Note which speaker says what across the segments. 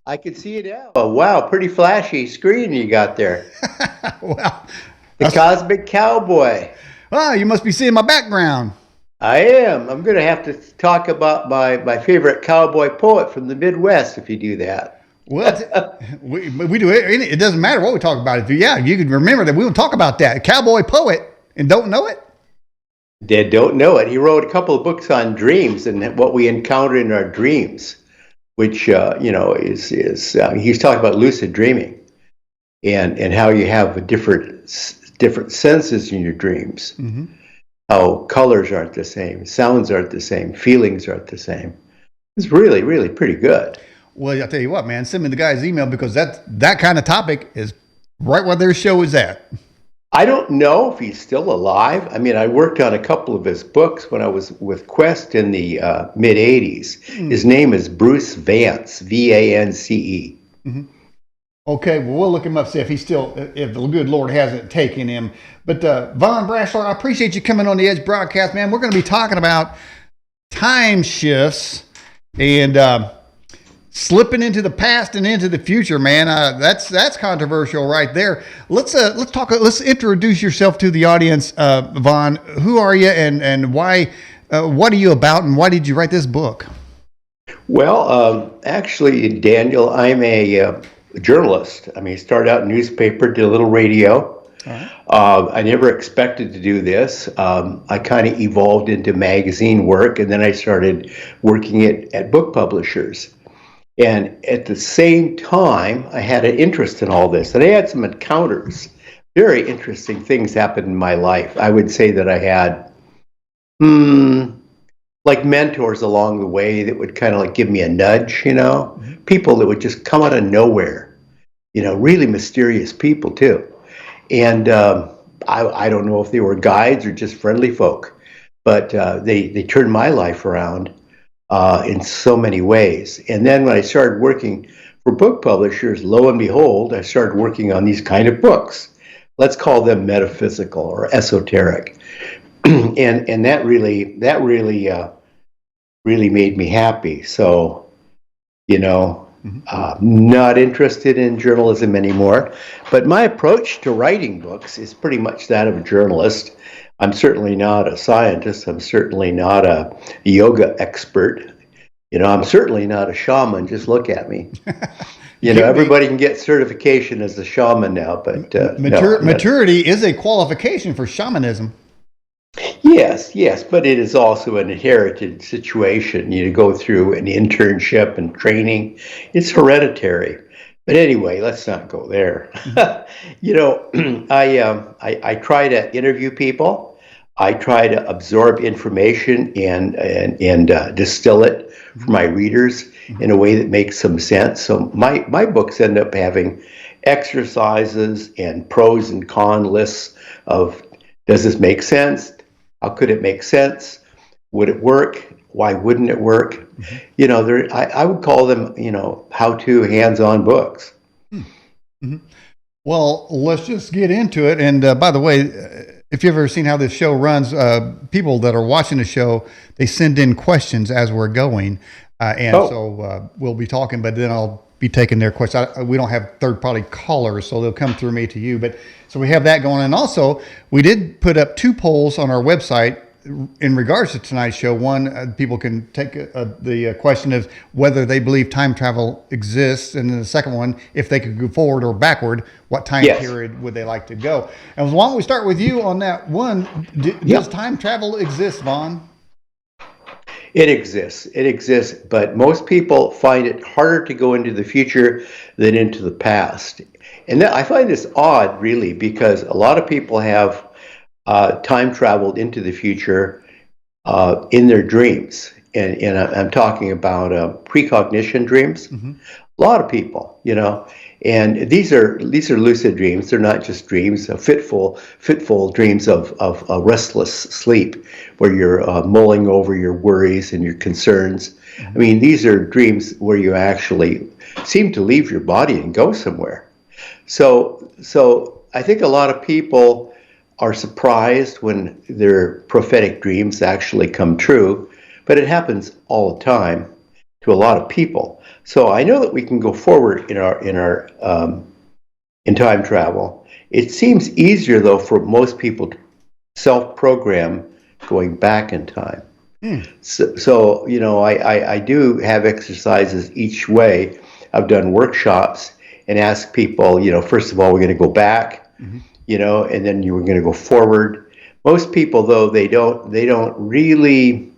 Speaker 1: I can see it now. Oh, wow, pretty flashy screen you got there.
Speaker 2: Well,
Speaker 1: The
Speaker 2: that's,
Speaker 1: Cosmic Cowboy.
Speaker 2: you must be seeing my background.
Speaker 1: I am. I'm going to have to talk about my favorite cowboy poet from the Midwest if you do that.
Speaker 2: Well, we do it. It doesn't matter what we talk about. If yeah, you can remember that we will talk about that cowboy poet and don't know it.
Speaker 1: They don't know it. He wrote a couple of books on dreams and what we encounter in our dreams, which is he's talking about lucid dreaming and how you have a different senses in your dreams.
Speaker 2: Mm-hmm.
Speaker 1: How colors aren't the same, sounds aren't the same, feelings aren't the same. It's really, really pretty good.
Speaker 2: Well, I'll tell you what, man. Send me the guy's email because that kind of topic is right where their show is at.
Speaker 1: I don't know if he's still alive. I mean, I worked on a couple of his books when I was with Quest in the mid 80s. His name is Bruce Vance, Vance.
Speaker 2: Mm-hmm. Okay, well, we'll look him up, see if he's still, if the good Lord hasn't taken him. But Von Braschler, I appreciate you coming on the Edge broadcast, man. We're going to be talking about time shifts and slipping into the past and into the future, man. That's controversial right there. Let's talk. Let's introduce yourself to the audience, Von. Who are you, and why? What are you about, and why did you write this book?
Speaker 1: Well, actually, Daniel, I'm a journalist. I mean, started out in newspaper, did a little radio. Uh-huh. I never expected to do this. I kind of evolved into magazine work, and then I started working at book publishers. And at the same time, I had an interest in all this, and I had some encounters. Very interesting things happened in my life. I would say that I had, like mentors along the way that would kind of like give me a nudge, people that would just come out of nowhere, really mysterious people too. And I don't know if they were guides or just friendly folk, but they turned my life around in so many ways. And then when I started working for book publishers, lo and behold, I started working on these kind of books. Let's call them metaphysical or esoteric. and that really made me happy. So, not interested in journalism anymore. But my approach to writing books is pretty much that of a journalist. I'm certainly not a scientist. I'm certainly not a yoga expert. I'm certainly not a shaman. Just look at me. Everybody can get certification as a shaman now, but
Speaker 2: maturity is a qualification for shamanism.
Speaker 1: Yes, but it is also an inherited situation. You go through an internship and training. It's hereditary. But anyway, let's not go there. I try to interview people. I try to absorb information and distill it for my readers in a way that makes some sense. So my books end up having exercises and pros and con lists of, does this make sense? How could it make sense? Would it work? Why wouldn't it work? I would call them, how-to hands-on books.
Speaker 2: Mm-hmm. Well, let's just get into it. And by the way, if you've ever seen how this show runs, people that are watching the show, they send in questions as we're going. So we'll be talking, but then I'll be taking their questions. We don't have third-party callers, so they'll come through me to you. But so we have that going. And also, we did put up 2 polls on our website in regards to tonight's show. One, people can take the question of whether they believe time travel exists. And then the second one, if they could go forward or backward, what time period would they like to go? And why don't we start with you on that one? Does time travel exist, Vaughn?
Speaker 1: It exists, but most people find it harder to go into the future than into the past. And I find this odd, really, because a lot of people have time traveled into the future in their dreams. And I'm talking about precognition dreams. Mm-hmm. A lot of people, and these are lucid dreams. They're not just dreams, fitful dreams of a restless sleep, where you're mulling over your worries and your concerns. Mm-hmm. I mean, these are dreams where you actually seem to leave your body and go somewhere. So I think a lot of people are surprised when their prophetic dreams actually come true, but it happens all the time. to a lot of people. So I know that we can go forward in time travel. It seems easier though for most people to self-program going back in time. So you know, I do have exercises each way. I've done workshops and asked people, you know, first of all, we're going to go back, you know, and then you were going to go forward. Most people, though, they don't really.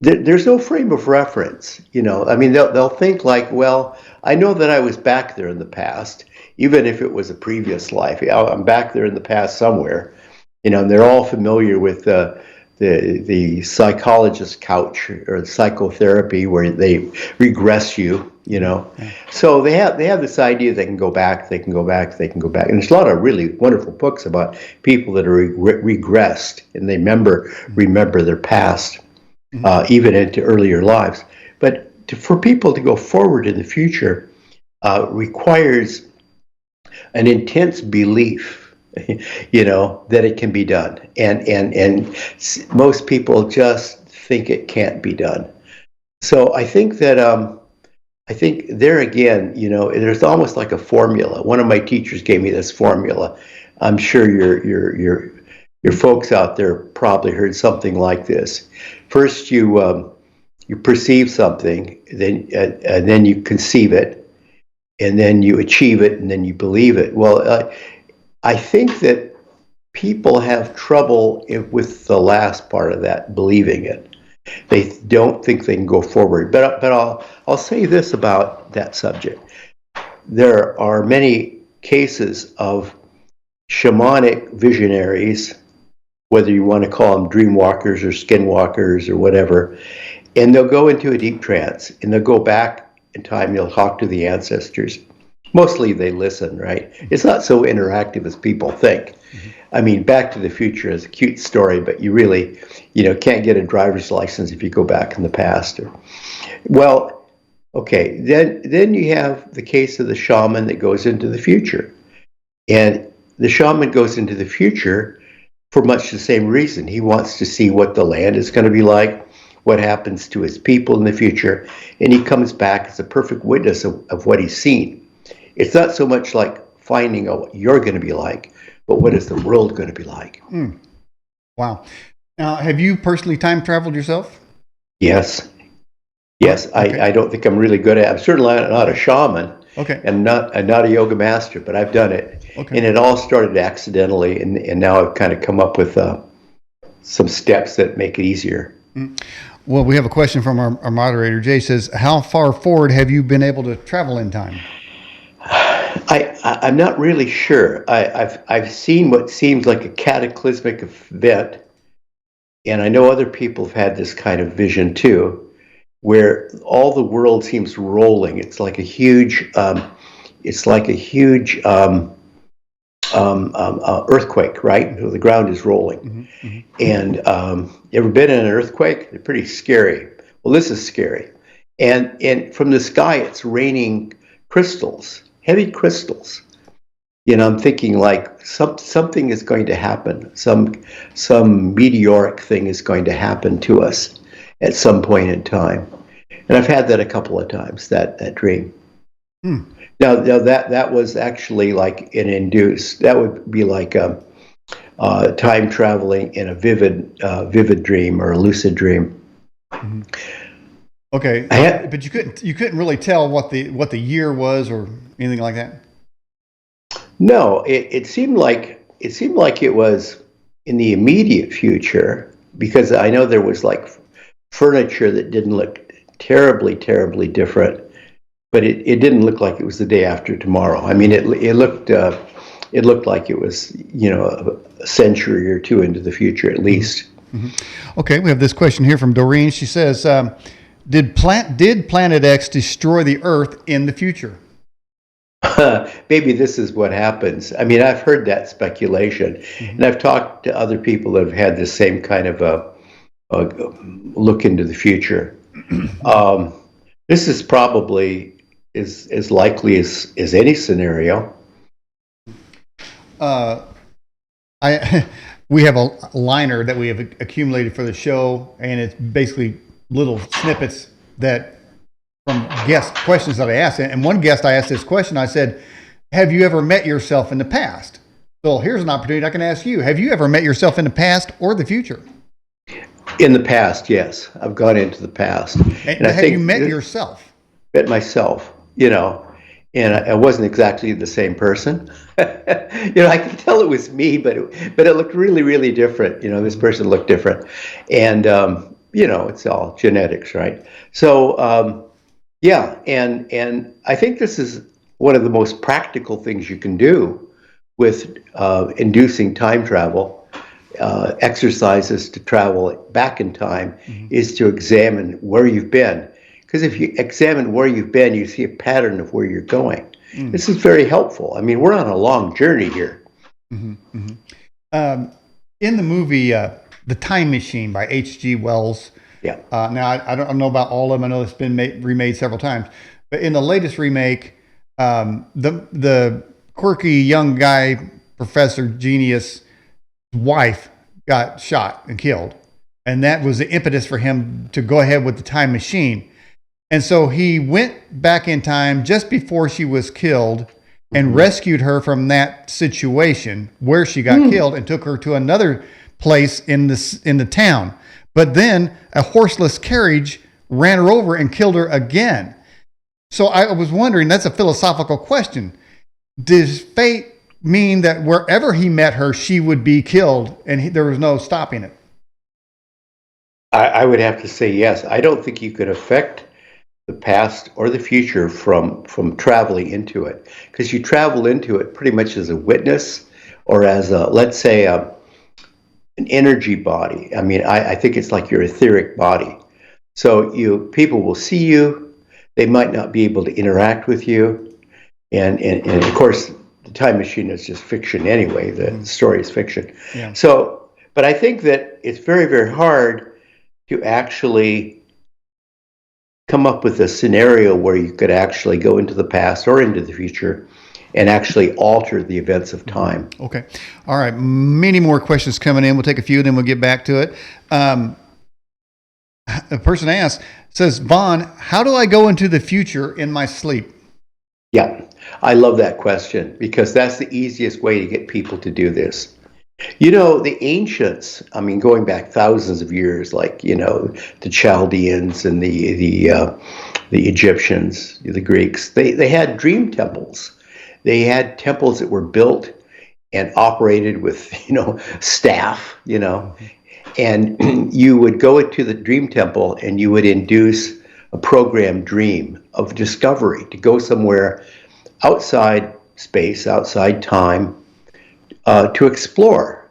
Speaker 1: There's no frame of reference, you know. I mean, they'll think like, well, I know that I was back there in the past, even if it was a previous life. I'm back there in the past somewhere, you know. And they're all familiar with the psychologist couch or the psychotherapy where they regress you, you know. So they have this idea they can go back, they can go back, they can go back. And there's a lot of really wonderful books about people that are regressed and they remember their past, even into earlier lives. But for people to go forward in the future requires an intense belief, you know, that it can be done, and most people just think it can't be done. So I think that I think there again, you know, there's almost like a formula. One of my teachers gave me this formula. I'm sure your folks out there probably heard something like this. First, you perceive something, then and then you conceive it, and then you achieve it, and then you believe it. Well, I think that people have trouble with the last part of that, believing it. They don't think they can go forward. But I'll say this about that subject. There are many cases of shamanic visionaries, whether you want to call them dreamwalkers or skinwalkers or whatever, and they'll go into a deep trance and they'll go back in time. They'll talk to the ancestors. Mostly they listen, right? It's not so interactive as people think. I mean, Back to the Future is a cute story, but you really, you know, can't get a driver's license if you go back in the past. Well, okay, then you have the case of the shaman that goes into the future. And the shaman goes into the future for much the same reason. He wants to see what the land is going to be like, what happens to his people in the future, and he comes back as a perfect witness of what he's seen. It's not so much like finding out what you're going to be like, but what is the world going to be like?
Speaker 2: Wow. Now, have you personally time traveled yourself?
Speaker 1: Yes. Yes.
Speaker 2: Okay.
Speaker 1: I don't think I'm really good at it. I'm certainly not a shaman.
Speaker 2: Okay.
Speaker 1: And not a yoga master, but I've done it.
Speaker 2: Okay.
Speaker 1: And it all started accidentally, and now I've kind of come up with some steps that make it easier.
Speaker 2: Well, we have a question from our moderator. Jay says, how far forward have you been able to travel in time?
Speaker 1: I'm not really sure. I've seen what seems like a cataclysmic event, and I know other people have had this kind of vision too, where all the world seems rolling. It's like a huge, earthquake, right? The ground is rolling. And you ever been in an earthquake? They're pretty scary. Well, this is scary. And from the sky, it's raining crystals, heavy crystals. You know, I'm thinking like something is going to happen. Some meteoric thing is going to happen to us at some point in time. And I've had that a couple of times, that dream. Now that was actually like an induced. That would be like time traveling in a vivid dream or a lucid dream.
Speaker 2: Okay, but you couldn't really tell what the year was or anything like that.
Speaker 1: No, it seemed like it was in the immediate future, because I know there was like furniture that didn't look terribly different, but it didn't look like it was the day after tomorrow. I mean, it looked like it was, you know, a century or two into the future at least.
Speaker 2: Okay, we have this question here from Doreen. She says, did Planet X destroy the Earth in the future?
Speaker 1: Maybe this is what happens. I mean, I've heard that speculation, and I've talked to other people that have had the same kind of a look into the future. This is probably as likely as any scenario.
Speaker 2: We have a liner that we have accumulated for the show, and it's basically little snippets that from guest questions that I asked. And one guest, I asked this question. I said, have you ever met yourself in the past? So here's an opportunity I can ask you. Have you ever met yourself in the past or the future?
Speaker 1: In the past, yes. I've gone into the past.
Speaker 2: And
Speaker 1: I
Speaker 2: have you met yourself?
Speaker 1: Met myself, and I wasn't exactly the same person. I could tell it was me, but it looked really, really different. This person looked different. And, it's all genetics, right? So, yeah, and I think this is one of the most practical things you can do with inducing time travel. Exercises to travel back in time is to examine where you've been. Because if you examine where you've been, you see a pattern of where you're going. This is very helpful. I mean, we're on a long journey here.
Speaker 2: In the movie The Time Machine by H.G. Wells,
Speaker 1: Yeah.
Speaker 2: Now, I don't know about all of them. I know it's been remade several times. But in the latest remake, the quirky young guy, professor genius, wife got shot and killed. And that was the impetus for him to go ahead with the time machine. And so he went back in time just before she was killed and rescued her from that situation where she got killed and took her to another place in the town. But then a horseless carriage ran her over and killed her again. So I was wondering, that's a philosophical question. Does fate mean that wherever he met her, she would be killed and there was no stopping it?
Speaker 1: I would have to say yes. I don't think you could affect the past or the future from traveling into it, because you travel into it pretty much as a witness or as a, let's say, an energy body. I mean, I think it's like your etheric body. So people will see you. They might not be able to interact with you. And of course, the time machine is just fiction anyway. The story is fiction.
Speaker 2: Yeah.
Speaker 1: So, but I think that it's very, very hard to actually come up with a scenario where you could actually go into the past or into the future and actually alter the events of time.
Speaker 2: Okay. All right. Many more questions coming in. We'll take a few, then we'll get back to it. A person says, Vaughn, how do I go into the future in my sleep?
Speaker 1: Yeah, I love that question because that's the easiest way to get people to do this. The ancients, I mean, going back thousands of years, like, the Chaldeans and the Egyptians, the Greeks, they had dream temples. They had temples that were built and operated with, staff, and you would go into the dream temple and you would induce a programmed dream of discovery to go somewhere outside space, outside time, to explore,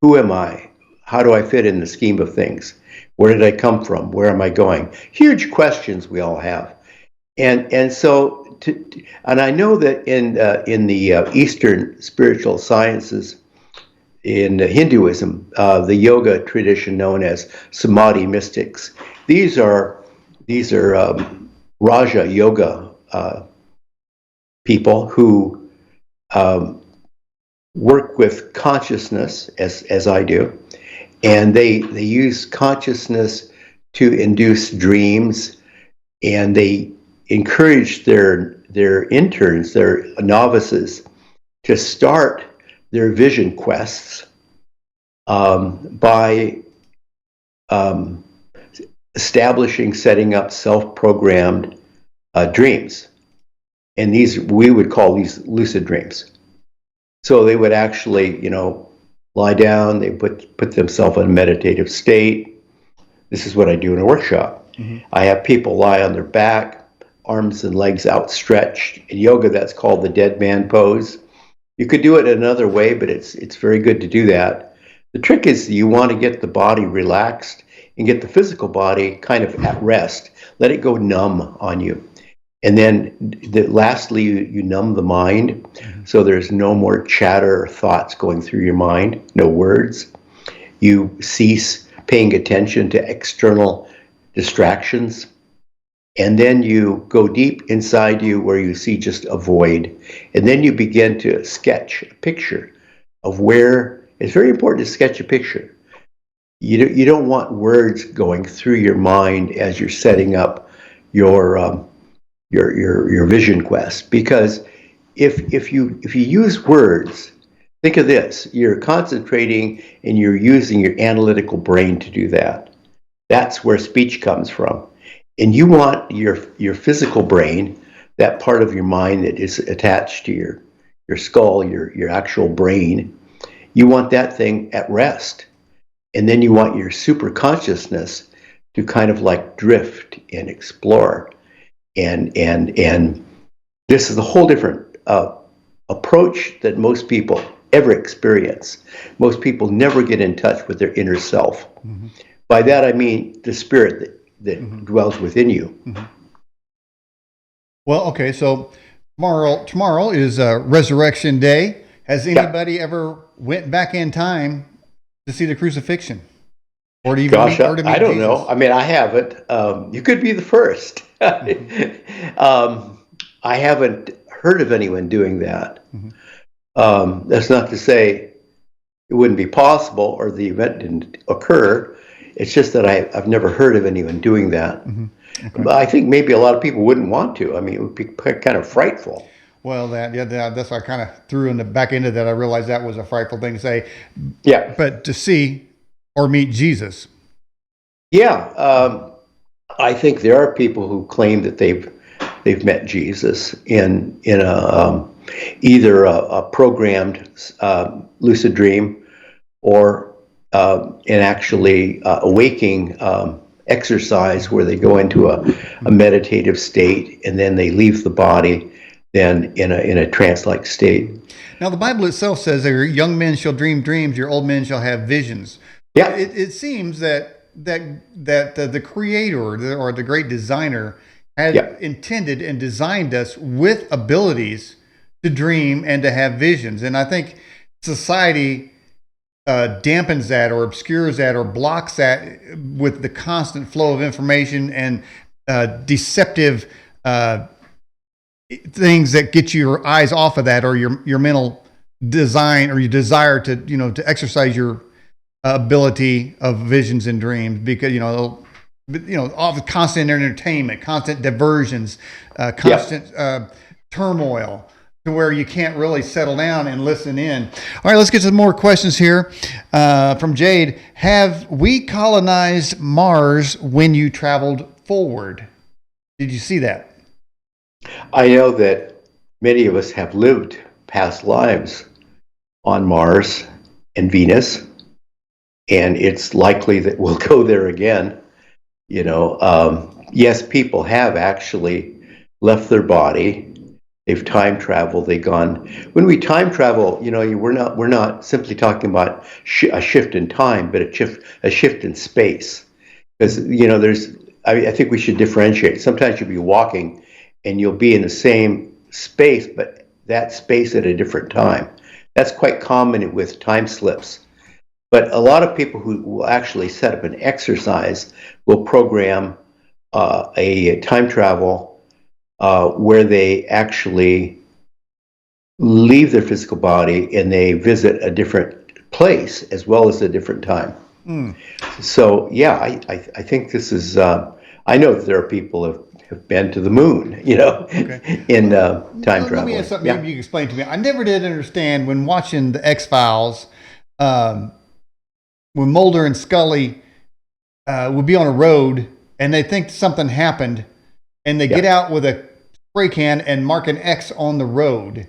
Speaker 1: who am I? How do I fit in the scheme of things? Where did I come from? Where am I going? Huge questions we all have. And so, and I know that in the Eastern spiritual sciences, in Hinduism, the yoga tradition known as Samadhi mystics, these are Raja yoga people who work with consciousness as I do, and they use consciousness to induce dreams, and they encourage their interns, their novices, to start their vision quests by setting up self-programmed dreams, and we would call these lucid dreams. So they would actually, lie down, they put themselves in a meditative state. This is what I do in a workshop. I have people lie on their back, arms and legs outstretched. In yoga, that's called the dead man pose. You could do it another way, but it's very good to do that. The trick is you want to get the body relaxed and get the physical body kind of at rest. Let it go numb on you. And then lastly, you numb the mind, so there's no more chatter or thoughts going through your mind, no words. You cease paying attention to external distractions. And then you go deep inside you where you see just a void. And then you begin to sketch a picture of where, it's very important to sketch a picture. you don't want words going through your mind as you're setting up your your vision quest, because if you use words, think of this: you're concentrating and you're using your analytical brain to do that. That's where speech comes from. And you want your physical brain, that part of your mind that is attached to your skull, your actual brain, you want that thing at rest. And then you want your super consciousness to kind of like drift and explore. And this is a whole different approach that most people ever experience. Most people never get in touch with their inner self. Mm-hmm. By that I mean the spirit that mm-hmm. dwells within you. Mm-hmm.
Speaker 2: Well, okay, so tomorrow is Resurrection Day. Has anybody ever went back in time to see the crucifixion? Or to even
Speaker 1: Gosh,
Speaker 2: meet, or to meet
Speaker 1: I don't
Speaker 2: Jesus?
Speaker 1: know. I mean, I haven't. You could be the first. I haven't heard of anyone doing that. Mm-hmm. That's not to say it wouldn't be possible or the event didn't occur. It's just that I've never heard of anyone doing that. Mm-hmm. Okay. But I think maybe a lot of people wouldn't want to. I mean, it would be kind of frightful.
Speaker 2: Well, that's why I kind of threw in the back end of that. I realized that was a frightful thing to say.
Speaker 1: Yeah.
Speaker 2: But to see or meet Jesus.
Speaker 1: Yeah. I think there are people who claim that they've met Jesus in a either a programmed lucid dream or in actually a waking exercise where they go into a meditative state and then they leave the body then in a trance-like state.
Speaker 2: Now the Bible itself says that your young men shall dream dreams, your old men shall have visions.
Speaker 1: Yeah.
Speaker 2: It seems that the creator or the great designer had intended and designed us with abilities to dream and to have visions. And I think society dampens that or obscures that or blocks that with the constant flow of information and deceptive things that get your eyes off of that, or your mental design or your desire to to exercise your ability of visions and dreams, because all the constant entertainment, constant diversions, constant turmoil, to where you can't really settle down and listen in. All right, let's get to more questions here from Jade. Have we colonized Mars when you traveled forward? Did you see that?
Speaker 1: I know that many of us have lived past lives on Mars and Venus, and it's likely that we'll go there again. Yes, people have actually left their body. They've time traveled. They've gone. When we time travel, we're not simply talking about a shift in time, but a shift in space. Because I think we should differentiate. Sometimes you'll be walking, and you'll be in the same space, but that space at a different time. That's quite common with time slips. But a lot of people who will actually set up an exercise will program a time travel where they actually leave their physical body and they visit a different place as well as a different time. Mm. So, yeah, I think this is, I know that there are people who have been to the moon, okay. in time travel.
Speaker 2: Let me ask something maybe you can explain to me. I never did understand when watching the X-Files, when Mulder and Scully would be on a road and they think something happened and they get out with a spray can and mark an X on the road.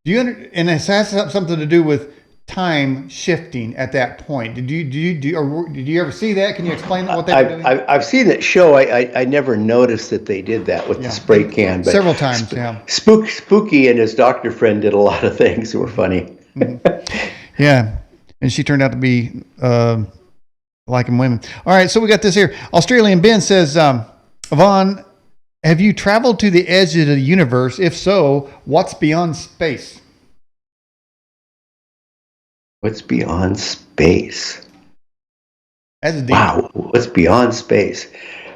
Speaker 2: And it has something to do with time shifting at that point. Did you ever see that? Can you explain what they were doing?
Speaker 1: I've seen that show. I never noticed that they did that with the spray can. But
Speaker 2: several times,
Speaker 1: Spooky and his doctor friend did a lot of things that were funny.
Speaker 2: Mm-hmm. Yeah. And she turned out to be liking women. All right, so we got this here. Australian Ben says, Vaughn, have you traveled to the edge of the universe? If so, what's beyond space?
Speaker 1: What's beyond space?
Speaker 2: That's deep.
Speaker 1: Wow, what's beyond space?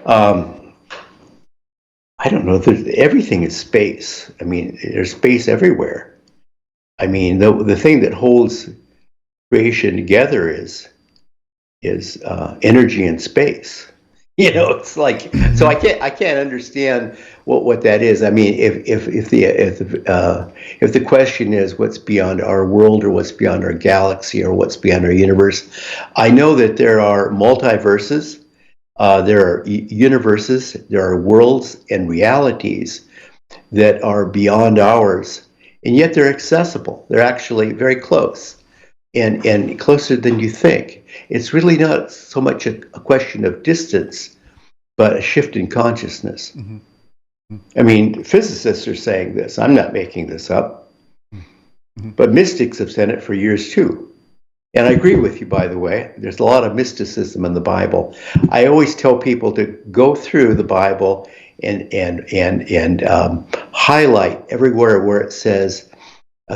Speaker 1: I don't know. Everything is space. I mean, there's space everywhere. I mean, the thing that holds creation together is energy and space. It's like, so
Speaker 2: Mhm.
Speaker 1: I can't understand what that is. I mean, if the question is what's beyond our world, or what's beyond our galaxy, or what's beyond our universe, I know that there are multiverses, there are universes, there are worlds and realities that are beyond ours, and yet they're accessible. They're actually very close, and closer than you think. It's really not so much a question of distance, but a shift in consciousness.
Speaker 2: Mhm.
Speaker 1: I mean, physicists are saying this. I'm not making this up,
Speaker 2: Mhm.
Speaker 1: but mystics have said it for years too. And I agree with you, by the way. There's a lot of mysticism in the Bible. I always tell people to go through the Bible and highlight everywhere where it says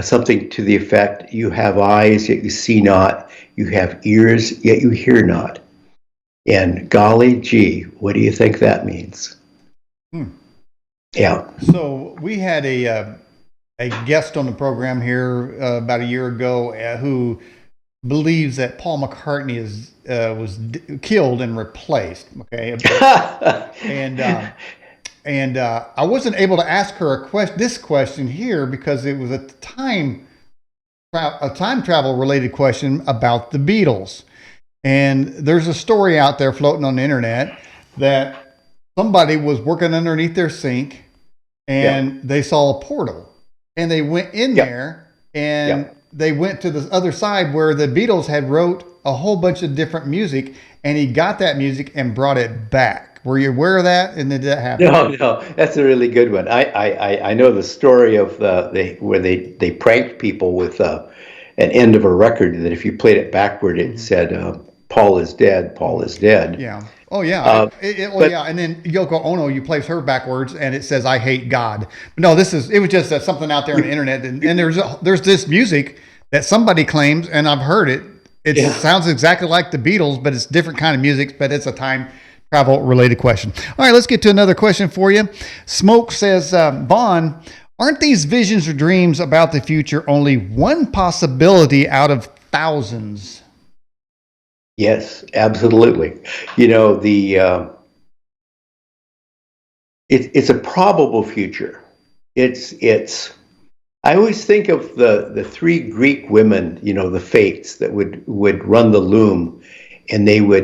Speaker 1: something to the effect, "You have eyes, yet you see not. You have ears, yet you hear not." And golly gee, what do you think that means?
Speaker 2: Hmm.
Speaker 1: Yeah.
Speaker 2: So we had a guest on the program here about a year ago who believes that Paul McCartney was killed and replaced. Okay, and I wasn't able to ask her this question here because it was a time travel related question about the Beatles. And there's a story out there floating on the internet that somebody was working underneath their sink
Speaker 1: Yeah.
Speaker 2: and they saw a portal and they went in
Speaker 1: Yeah.
Speaker 2: there
Speaker 1: Yeah.
Speaker 2: and they went to the other side where the Beatles had wrote a whole bunch of different music, and he got that music and brought it back. Were you aware of that? And did that happen?
Speaker 1: No, no, that's a really good one. I know the story of where they pranked people with an end of a record that if you played it backward, it
Speaker 2: Hmm.
Speaker 1: said "Paul is dead, Paul is dead."
Speaker 2: Yeah. Oh yeah.
Speaker 1: Uh,
Speaker 2: Oh
Speaker 1: but
Speaker 2: yeah. And then Yoko Ono, you place her backwards, and it says "I hate God." But no, it was just something out there on the
Speaker 1: you,
Speaker 2: internet, and there's this music that somebody claims, and I've heard it. It
Speaker 1: yeah,
Speaker 2: sounds exactly like the Beatles, but it's different kind of music. But it's a time travel related question. All right, let's get to another question for you. Smoke says, Vaughn, aren't these visions or dreams about the future only one possibility out of thousands?
Speaker 1: yes, absolutely. The it's a probable future. It's. I always think of the three Greek women, the fates that would run the loom, and they were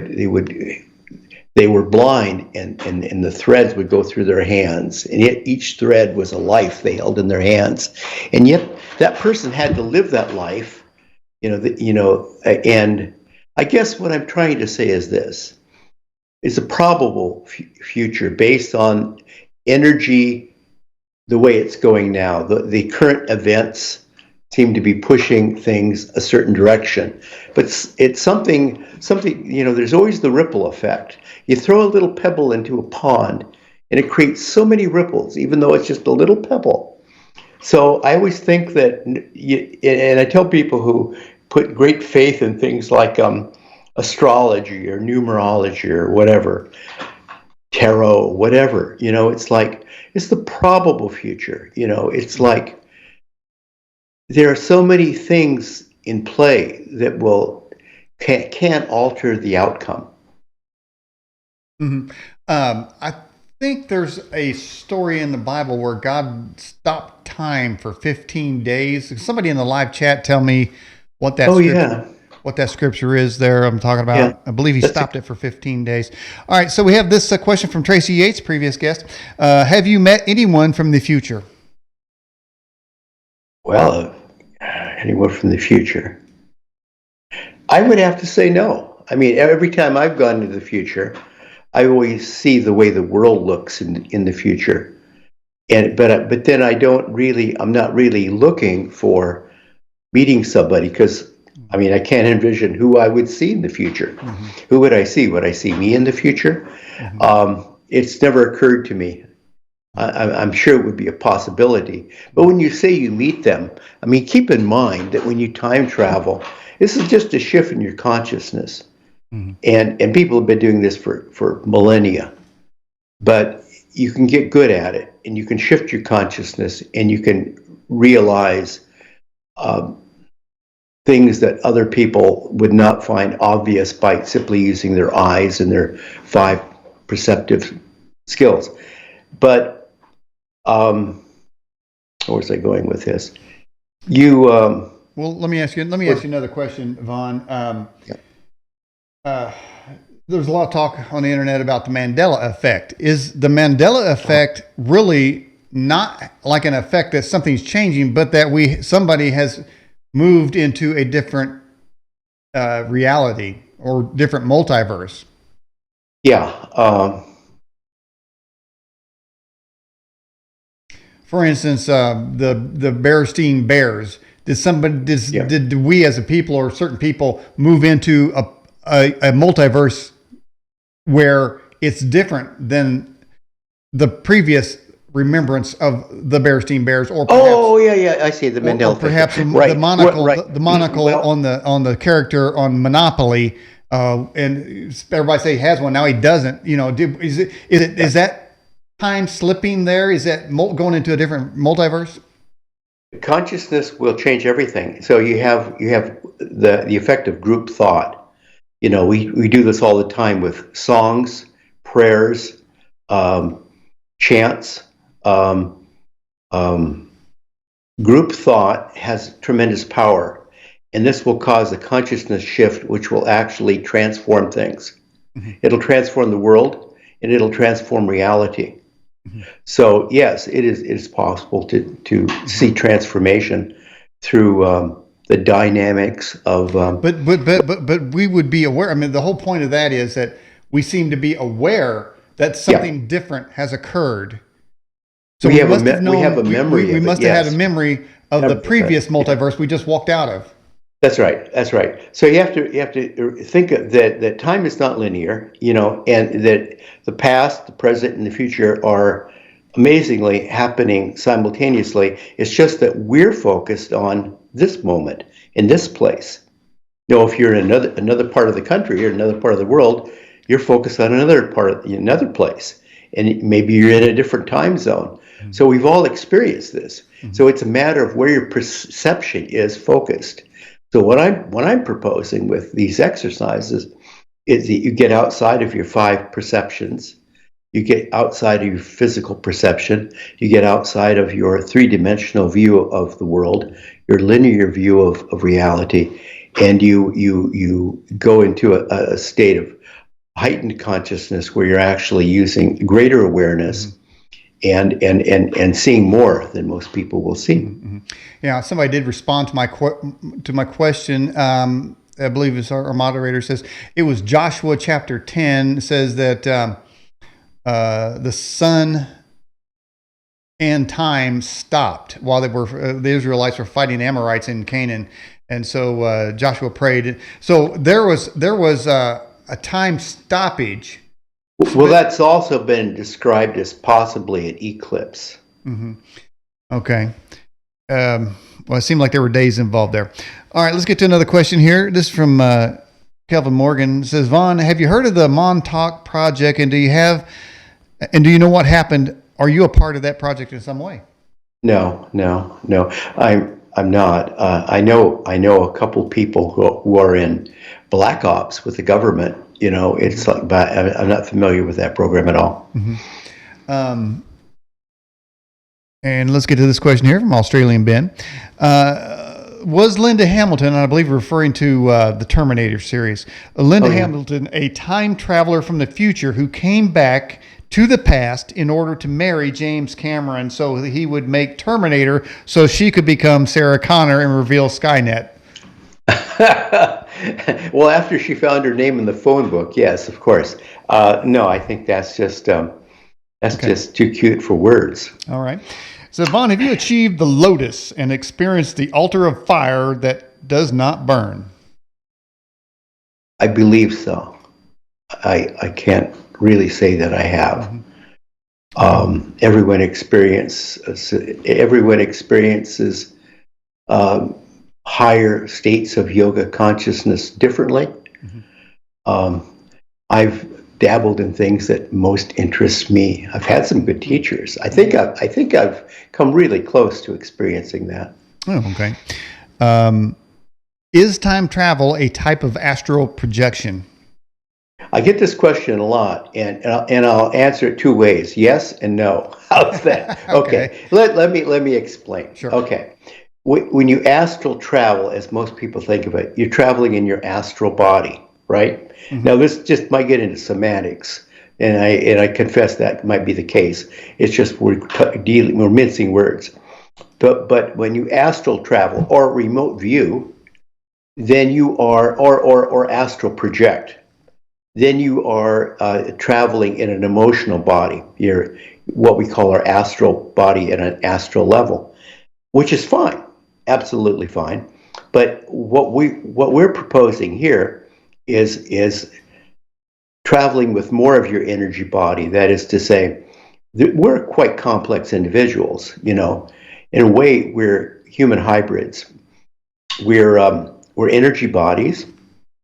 Speaker 1: blind, and the threads would go through their hands, and yet each thread was a life they held in their hands, and yet that person had to live that life. And I guess what I'm trying to say is this: it's a probable future based on energy, the way it's going now. The current events seem to be pushing things a certain direction, but it's something. There's always the ripple effect. You throw a little pebble into a pond, and it creates so many ripples, even though it's just a little pebble. So I always think that, and I tell people who put great faith in things like astrology or numerology or whatever, tarot, whatever, it's like, it's the probable future. It's like there are so many things in play that can alter the outcome.
Speaker 2: Mhm. I think there's a story in the Bible where God stopped time for 15 days. Somebody in the live chat tell me what that
Speaker 1: Oh
Speaker 2: scripture
Speaker 1: yeah,
Speaker 2: is there I'm talking
Speaker 1: yeah.
Speaker 2: about. I believe he
Speaker 1: That's a,
Speaker 2: stopped it for 15 days. All right, so we have this question from Tracy Yates, previous guest. Have you met anyone from the future?
Speaker 1: well, anyone from the future? I would have to say no. I mean, every time I've gone into the future, I always see the way the world looks in the future. But then I'm not really looking for meeting somebody, because I mean, I can't envision who I would see in the future.
Speaker 2: Mm-hmm.
Speaker 1: Who would I see? Would I see me in the future?
Speaker 2: Mm-hmm.
Speaker 1: It's never occurred to me. I'm sure it would be a possibility. But when you say you meet them, I mean, keep in mind that when you time travel, this is just a shift in your consciousness.
Speaker 2: Mm-hmm.
Speaker 1: And people have been doing this for millennia. But you can get good at it, and you can shift your consciousness, and you can realize um, things that other people would not find obvious by simply using their eyes and their 5 perceptive skills. But where was I going with this?
Speaker 2: Well, let me ask you another question, Vaughn. There's a lot of talk on the internet about the Mandela effect. Is the Mandela effect really not like an effect that something's changing, but that somebody has moved into a different reality or different multiverse?
Speaker 1: Yeah.
Speaker 2: For instance, the Berenstein Bears. Did we as a people or certain people move into a multiverse where it's different than the previous remembrance of the Berenstein Bears, or perhaps,
Speaker 1: I see the Mandela
Speaker 2: or perhaps
Speaker 1: right.
Speaker 2: the monocle,
Speaker 1: right.
Speaker 2: the monocle on the character on Monopoly, and everybody say he has one, now he doesn't. Is that time slipping there? Is that going into a different multiverse?
Speaker 1: Consciousness will change everything. So you have the effect of group thought. We do this all the time with songs, prayers, chants. Group thought has tremendous power, and this will cause a consciousness shift, which will actually transform things. Mm-hmm. It'll transform the world, and it'll transform reality. Mm-hmm. So yes, it is possible to see transformation through the dynamics of.
Speaker 2: But we would be aware. I mean, the whole point of that is that we seem to be aware that something different has occurred. So we must have known. We have a memory. We must have had a memory of the previous multiverse we just walked out of.
Speaker 1: That's right. That's right. So you have to think that time is not linear, and that the past, the present, and the future are amazingly happening simultaneously. It's just that we're focused on this moment in this place. If you're in another part of the country or another part of the world, you're focused on another place, and maybe you're in a different time zone. Mm-hmm. So we've all experienced this. Mm-hmm. So it's a matter of where your perception is focused. So what I'm proposing with these exercises is that you get outside of your 5 perceptions, you get outside of your physical perception, you get outside of your 3-dimensional view of the world, your linear view of reality, and you go into a state of heightened consciousness where you're actually using greater awareness. Mm-hmm. and seeing more than most people will see.
Speaker 2: Mm-hmm. Yeah, somebody did respond to my question. I believe it's our moderator says it was Joshua chapter 10 says that the sun and time stopped while the Israelites were fighting the Amorites in Canaan, and so Joshua prayed. So there was a time stoppage.
Speaker 1: Well, that's also been described as possibly an eclipse.
Speaker 2: Mm-hmm. Okay. Well, it seemed like there were days involved there. All right, let's get to another question here. This is from Kelvin Morgan. It says, Vaughn, have you heard of the Montauk Project, and do you know what happened? Are you a part of that project in some way?
Speaker 1: No. I'm not. I know a couple people who are in black ops with the government. It's like, but I'm not familiar with that program at all.
Speaker 2: Mm-hmm. And let's get to this question here from Australian Ben. Was Linda Hamilton, and I believe referring to the Terminator series, Hamilton, a time traveler from the future who came back to the past in order to marry James Cameron so that he would make Terminator so she could become Sarah Connor and reveal Skynet?
Speaker 1: Well, after she found her name in the phone book, yes, of course. No, I think that's just just too cute for words.
Speaker 2: All right. So, Vaughn, have you achieved the lotus and experienced the altar of fire that does not burn?
Speaker 1: I believe so. I can't really say that I have. Mm-hmm. Everyone experiences higher states of yoga consciousness differently. Mm-hmm. I've dabbled in things that most interest me. I've had some good teachers. I think I've come really close to experiencing that.
Speaker 2: Oh, okay. Is time travel a type of astral projection?
Speaker 1: I get this question a lot, and I'll answer it two ways: yes and no. How's that?
Speaker 2: Okay.
Speaker 1: Okay, let me explain.
Speaker 2: Sure.
Speaker 1: Okay, when you astral travel, as most people think of it, you're traveling in your astral body, right?
Speaker 2: Mm-hmm.
Speaker 1: Now, this just might get into semantics, and I confess that might be the case. It's just we're mincing words. But when you astral travel or remote view, then you are or astral project, then you are traveling in an emotional body. You're what we call our astral body at an astral level, which is fine, absolutely fine. But what we're proposing here is traveling with more of your energy body. That is to say, we're quite complex individuals. In a way, we're human hybrids. We're energy bodies.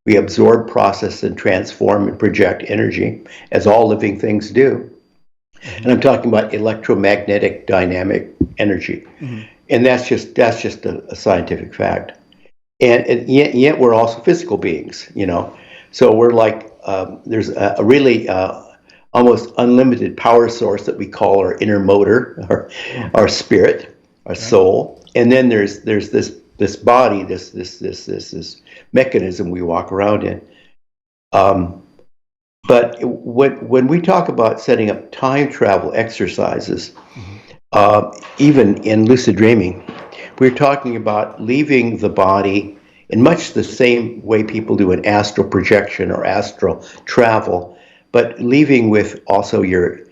Speaker 1: We absorb, process, and transform and project energy, as all living things do.
Speaker 2: Mm-hmm.
Speaker 1: And I'm talking about electromagnetic dynamic energy.
Speaker 2: Mm-hmm.
Speaker 1: And that's just a scientific fact. And yet we're also physical beings. So we're like there's a really almost unlimited power source that we call our inner motor, our spirit, our soul. And then there's this body, this mechanism we walk around in. But when we talk about setting up time travel exercises, even in lucid dreaming, we're talking about leaving the body in much the same way people do in astral projection or astral travel, but leaving with also your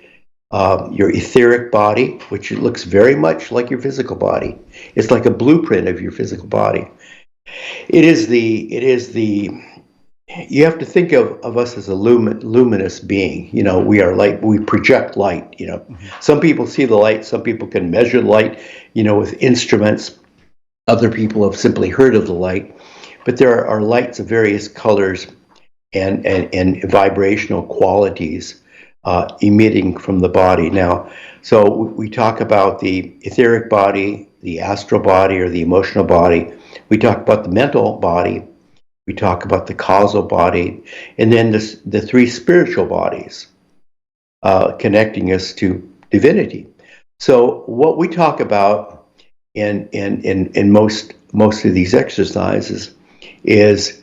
Speaker 1: etheric body, which looks very much like your physical body. It's like a blueprint of your physical body. It is the you have to think of us as a luminous being. We are light. We project light. Some people see the light. Some people can measure light, with instruments. Other people have simply heard of the light. But there are lights of various colors and vibrational qualities emitting from the body. Now, so we talk about the etheric body, the astral body, or the emotional body. We talk about the mental body. We talk about the causal body, and then the three spiritual bodies connecting us to divinity. So what we talk about in most of these exercises is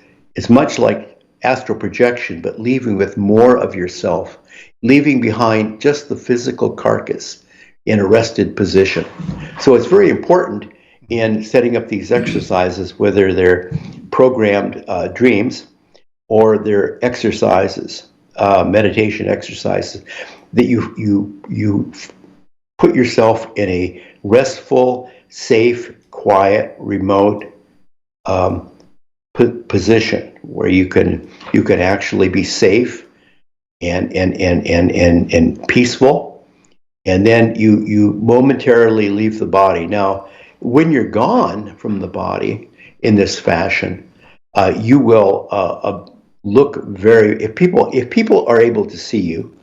Speaker 1: much like astral projection, but leaving with more of yourself, leaving behind just the physical carcass in a rested position. So it's very important in setting up these exercises, whether they're programmed dreams or they're exercises, meditation exercises, that you put yourself in a restful, safe, quiet, remote position where you can actually be safe and peaceful, and then you momentarily leave the body. Now, when you're gone from the body in this fashion, you will look very. If people are able to see you,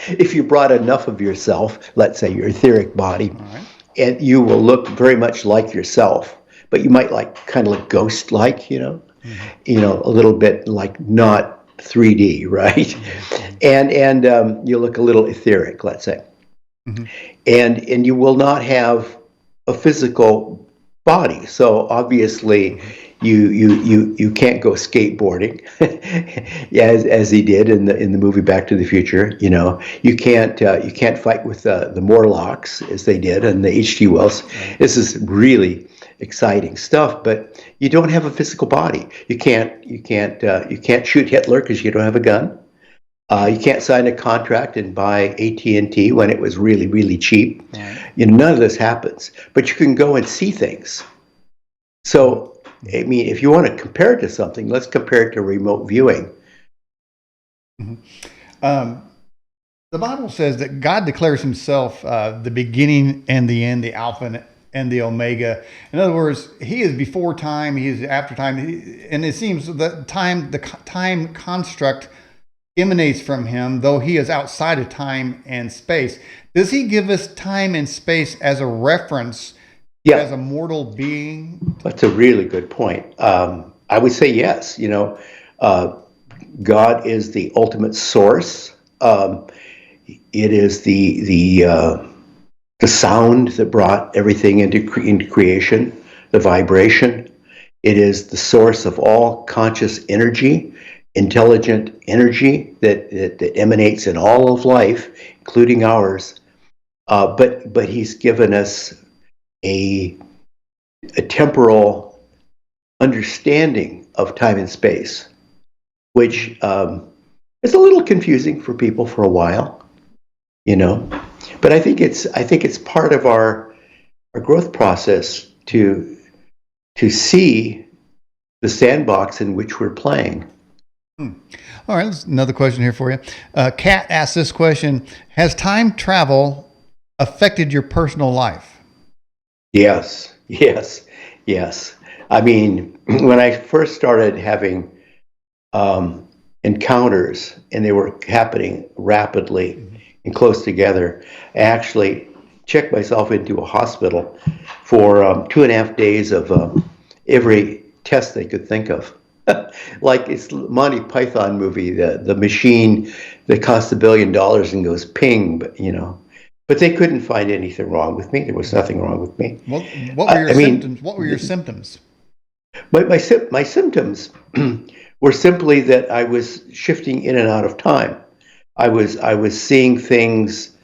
Speaker 1: if you brought enough of yourself, let's say your etheric body,
Speaker 2: Right.
Speaker 1: and you will look very much like yourself, but you might kind of look ghost-like, a little bit like not 3D, right? Mm-hmm. And you look a little etheric, let's say. Mm-hmm. And you will not have a physical body. So obviously you can't go skateboarding as he did in the movie Back to the Future. You can't fight with the Morlocks as they did in the H.G. Wells. This is really exciting stuff, but you don't have a physical body. You can't shoot Hitler because you don't have a gun. You can't sign a contract and buy AT&T when it was really, really cheap. Right. None of this happens. But you can go and see things. So, I mean, if you want to compare it to something, let's compare it to remote viewing.
Speaker 2: Mm-hmm. The Bible says that God declares himself the beginning and the end, the Alpha and the Omega. In other words, he is before time, he is after time. And it seems that the time construct emanates from him, though he is outside of time and space. Does he give us time and space as a reference as a mortal being?
Speaker 1: That's a really good point. I would say yes. Uh, God is the ultimate source. It is the sound that brought everything into creation, the vibration. It is the source of all conscious energy, intelligent energy that emanates in all of life, including ours. But he's given us a, a temporal understanding of time and space, which is a little confusing for people for a while, you know. But I think it's part of our growth process to see the sandbox in which we're playing.
Speaker 2: All right, there's another question here for you. Kat asked this question: has time travel affected your personal life?
Speaker 1: Yes, yes, yes. I mean, when I first started having encounters, and they were happening rapidly and close together, I actually checked myself into a hospital for 2.5 days of every test they could think of. Like it's Monty Python movie, the machine that costs $1 billion and goes ping, but they couldn't find anything wrong with me. There was nothing wrong with me.
Speaker 2: What were your
Speaker 1: I mean,
Speaker 2: symptoms? What were your symptoms?
Speaker 1: my symptoms were simply that I was shifting in and out of time. I was seeing things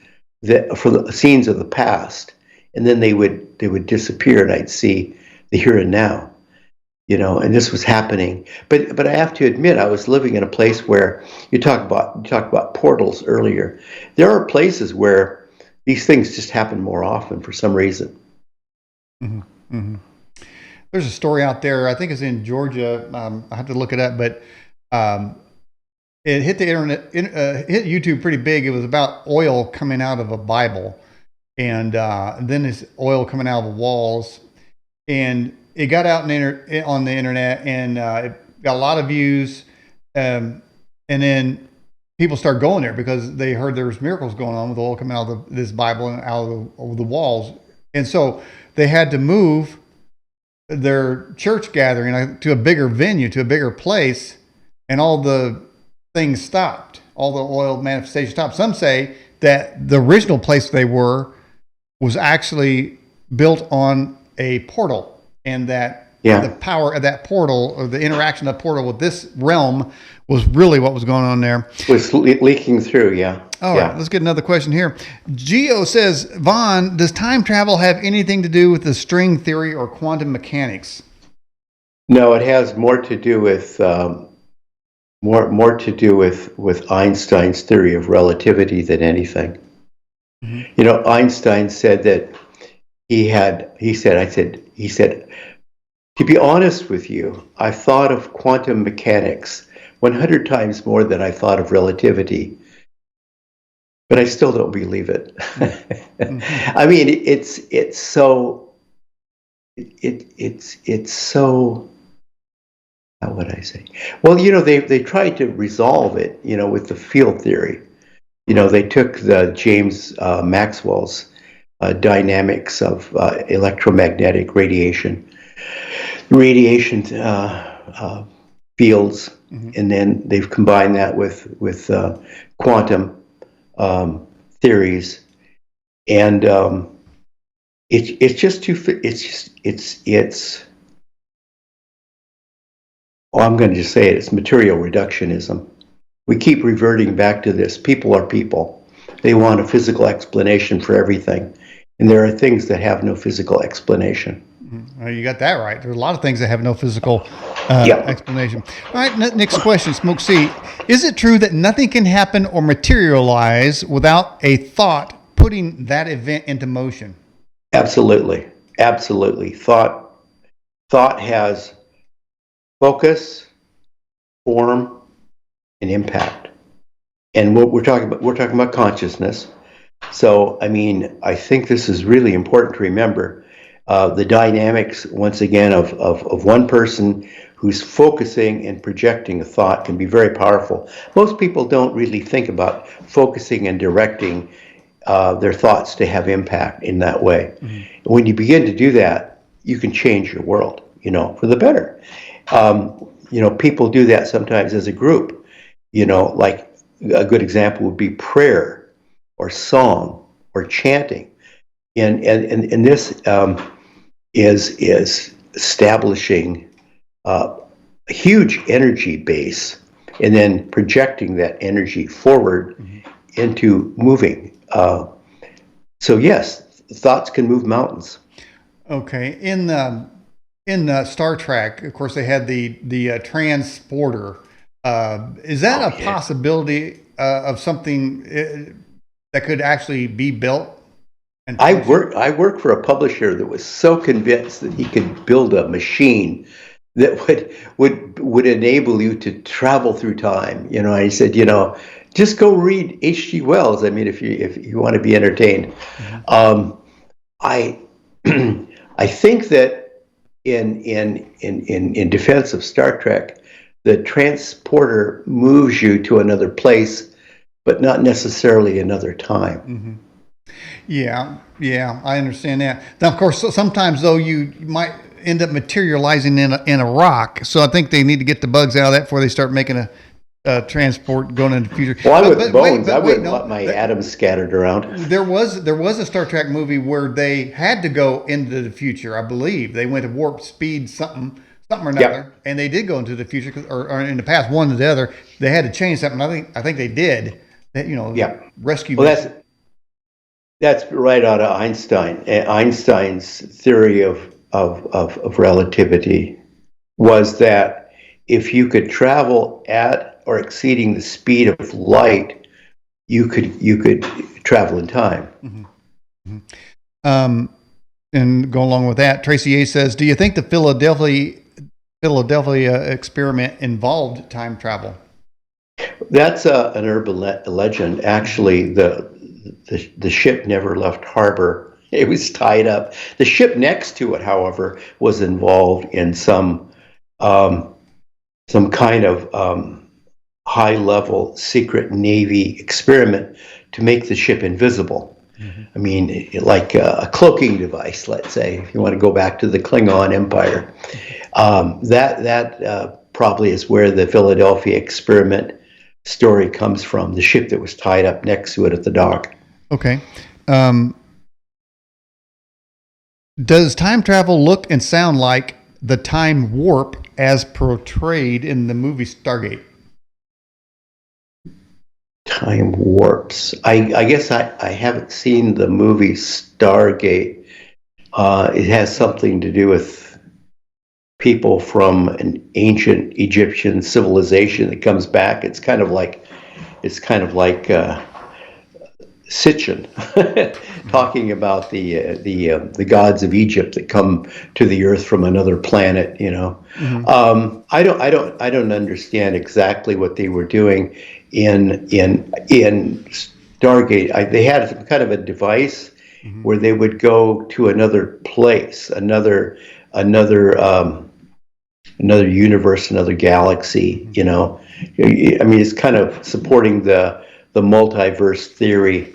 Speaker 1: that for the scenes of the past, and then they would disappear, and I'd see the here and now. And this was happening. But I have to admit, I was living in a place where you talked about portals earlier. There are places where these things just happen more often for some reason.
Speaker 2: Hmm. Hmm. There's a story out there. I think it's in Georgia. I have to look it up, but it hit the internet, hit YouTube pretty big. It was about oil coming out of a Bible, and then this oil coming out of the walls, and it got out on the internet, and it got a lot of views, and then people started going there because they heard there was miracles going on with oil coming out of this Bible and out of the walls, and so they had to move their church gathering to a bigger venue, to a bigger place, and all the things stopped. All the oil manifestations stopped. Some say that the original place they were was actually built on a portal, and that the
Speaker 1: Yeah.
Speaker 2: power of that portal, or the interaction of portal with this realm, was really what was going on there.
Speaker 1: Was leaking through, yeah.
Speaker 2: All right,
Speaker 1: Yeah.
Speaker 2: let's get another question here. Geo says, Vaughn, does time travel have anything to do with the string theory or quantum mechanics?
Speaker 1: No, it has more to do with with Einstein's theory of relativity than anything.
Speaker 2: Mm-hmm.
Speaker 1: Einstein said that he said, to be honest with you, I thought of quantum mechanics 100 times more than I thought of relativity, but I still don't believe it.
Speaker 2: Mm-hmm.
Speaker 1: I mean, it's so, how would I say? Well, they tried to resolve it, with the field theory. They took the James Maxwell's dynamics of electromagnetic radiation fields,
Speaker 2: Mm-hmm.
Speaker 1: and then they've combined that with quantum theories, and it's just too. It's. Oh, I'm going to just say it. It's material reductionism. We keep reverting back to this. People are people. They want a physical explanation for everything, and there are things that have no physical explanation.
Speaker 2: Mm-hmm. Well, you got that right. There's a lot of things that have no physical
Speaker 1: Yeah.
Speaker 2: explanation. All right, next question, Smoke C. Is it true that nothing can happen or materialize without a thought putting that event into motion?
Speaker 1: Absolutely. Absolutely. Thought has focus, form, and impact. And what we're talking about consciousness. So, I mean, I think this is really important to remember the dynamics, once again, of one person who's focusing and projecting a thought can be very powerful. Most people don't really think about focusing and directing their thoughts to have impact in that way.
Speaker 2: Mm-hmm.
Speaker 1: When you begin to do that, you can change your world, for the better. People do that sometimes as a group. Like a good example would be prayer or song or chanting. And this is establishing a huge energy base and then projecting that energy forward into moving. So yes, thoughts can move mountains.
Speaker 2: Okay. In Star Trek, of course, they had the transporter. Is that
Speaker 1: Oh
Speaker 2: a
Speaker 1: yeah.
Speaker 2: possibility of something that could actually be built and
Speaker 1: I
Speaker 2: function?
Speaker 1: worked I worked for a publisher that was so convinced that he could build a machine that would enable you to travel through time. I said, just go read H.G. Wells. I mean, if you want to be entertained.
Speaker 2: Hmm.
Speaker 1: Um, I I think that in defense of Star Trek, the transporter moves you to another place, but not necessarily another time.
Speaker 2: Hmm. Yeah, yeah, I understand that. Now, of course, sometimes though you might end up materializing in a rock. So I think they need to get the bugs out of that before they start making a transport going into the future.
Speaker 1: Well, I'm with Bones. I
Speaker 2: But wait,
Speaker 1: wouldn't
Speaker 2: no,
Speaker 1: want my atoms scattered around.
Speaker 2: there was a Star Trek movie where they had to go into the future. I believe they went to warp speed something or another,
Speaker 1: Yep.
Speaker 2: and they did go into the future or in the past one to the other. They had to change something. I think they did that.
Speaker 1: Yep.
Speaker 2: Rescue
Speaker 1: Well,
Speaker 2: mission.
Speaker 1: that's right out of Einstein. Einstein's theory of relativity was that if you could travel at or exceeding the speed of light, you could travel in time.
Speaker 2: Hmm. Hmm. Um, and go along with that, Tracy A says, "Do you think the Philadelphia experiment involved time travel?"
Speaker 1: That's an urban legend. Actually, the ship never left harbor. It was tied up. The ship next to it, however, was involved in um, some kind of high level secret Navy experiment to make the ship invisible.
Speaker 2: Hmm.
Speaker 1: I mean, like a cloaking device, let's say, if you want to go back to the Klingon Empire. That probably is where the Philadelphia experiment story comes from, the ship that was tied up next to it at the dock.
Speaker 2: Okay. Um, does time travel look and sound like the time warp as portrayed in the movie Stargate?
Speaker 1: Time warps. I guess I haven't seen the movie Stargate. It has something to do with people from an ancient Egyptian civilization that comes back. It's kind of like Sitchin, talking about the gods of Egypt that come to the earth from another planet.
Speaker 2: Mm-hmm.
Speaker 1: I don't understand exactly what they were doing in Stargate. They had some kind of a device
Speaker 2: Mm-hmm.
Speaker 1: where they would go to another place, another universe, another galaxy. I mean, it's kind of supporting the multiverse theory.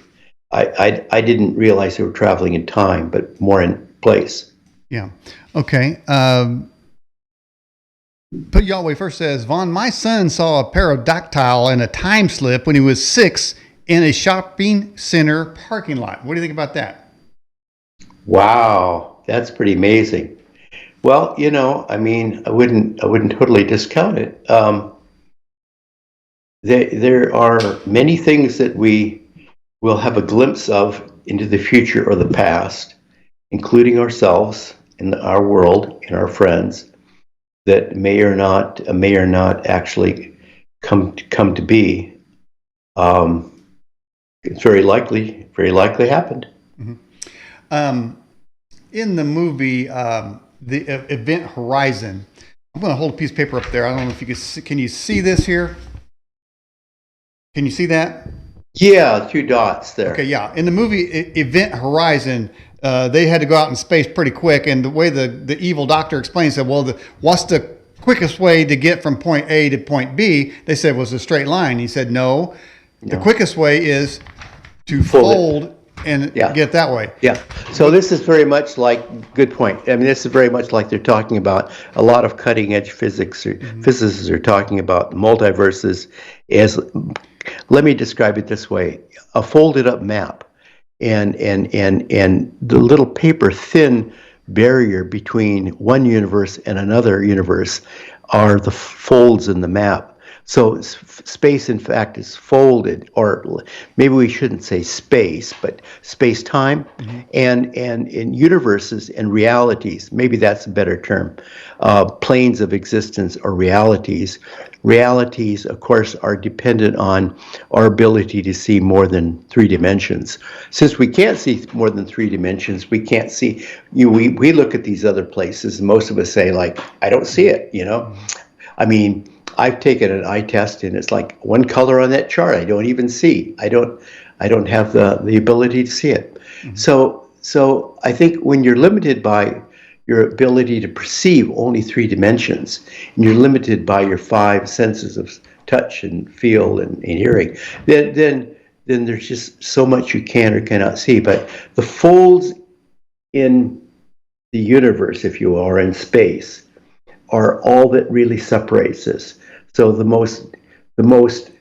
Speaker 1: I didn't realize they were traveling in time, but more in place.
Speaker 2: Yeah. Okay. Put Yahweh first says, Vaughn, my son saw a pterodactyl in a time slip when he was 6 in a shopping center parking lot. What do you think about that?
Speaker 1: Wow, that's pretty amazing. Well, I mean, I wouldn't totally discount it. There are many things that we will have a glimpse of into the future or the past, including ourselves and our world and our friends, that may or not actually come to be. Um, it's very likely happened.
Speaker 2: Mhm. Um, in the movie, the Event Horizon, I'm going to hold a piece of paper up there. I don't know if you can you see this here? Can you see that?
Speaker 1: Yeah, two dots
Speaker 2: Okay,
Speaker 1: there.
Speaker 2: yeah. In the movie Event Horizon, they had to go out in space pretty quick, and the way the evil doctor explains it, well, what's the quickest way to get from point A to point B? They said was a straight line. He said no. The
Speaker 1: No,
Speaker 2: quickest way is to
Speaker 1: fold it.
Speaker 2: and
Speaker 1: Yeah.
Speaker 2: get that way.
Speaker 1: Yeah. So this is very much like, good point. I mean, this is very much like they're talking about a lot of cutting edge physics or physicists are talking about multiverses as, let me describe it this way, a folded up map and the little paper thin barrier between one universe and another universe are the folds in the map. So space, in fact, is folded, or maybe we shouldn't say space, but space-time, and in universes and realities. Maybe that's a better term. Planes of existence or realities. Realities, of course, are dependent on our ability to see more than 3 dimensions. Since we can't see more than 3 dimensions, we can't see. We look at these other places, and most of us say, like, I don't see it. I mean, I've taken an eye test, and it's like one color on that chart I don't even see. I don't have the ability to see it. So I think when you're limited by your ability to perceive only 3 dimensions, and you're limited by your 5 senses of touch and feel and hearing, then there's just so much you can or cannot see. But the folds in the universe, if you will, or in space, are all that really separates us. So the most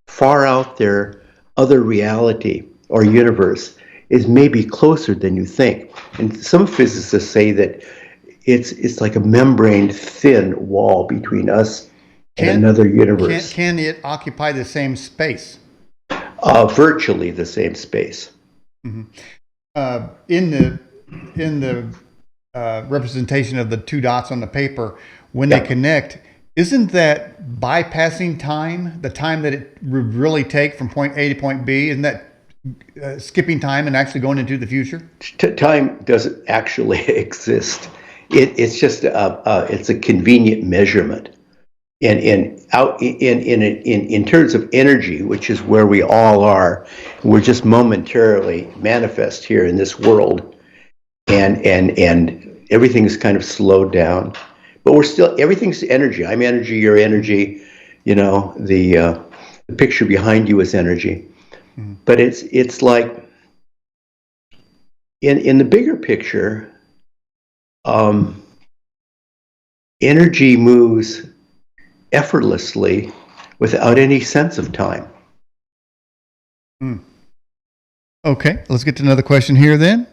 Speaker 1: far out there other reality or universe is maybe closer than you think. And some physicists say that it's like a membrane thin wall between us and another universe.
Speaker 2: Can it occupy the same space?
Speaker 1: Virtually the same space.
Speaker 2: In the representation of the 2 dots on the paper, when they connect, isn't that bypassing time, the time that it would really take from point A to point B? Isn't that skipping time and actually going into the future?
Speaker 1: Time doesn't actually exist. It's just it's a convenient measurement. And in terms of energy, which is where we all are, we're just momentarily manifest here in this world, and everything's kind of slowed down. But we're still, everything's energy. I'm energy, you're energy. The picture behind you is energy. But it's like, in the bigger picture, energy moves effortlessly without any sense of time.
Speaker 2: Okay, let's get to another question here then.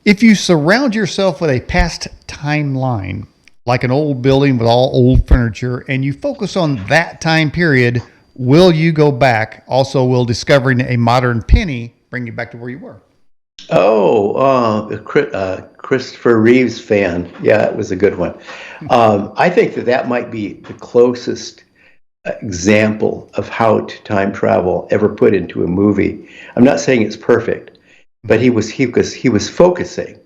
Speaker 2: If you surround yourself with a past timeline, like an old building with all old furniture, and you focus on that time period, will you go back? Also, will discovering a modern penny bring you back to where you were?
Speaker 1: Christopher Reeves fan. Yeah, it was a good one. I think that might be the closest example of how to time travel ever put into a movie. I'm not saying it's perfect, but he was focusing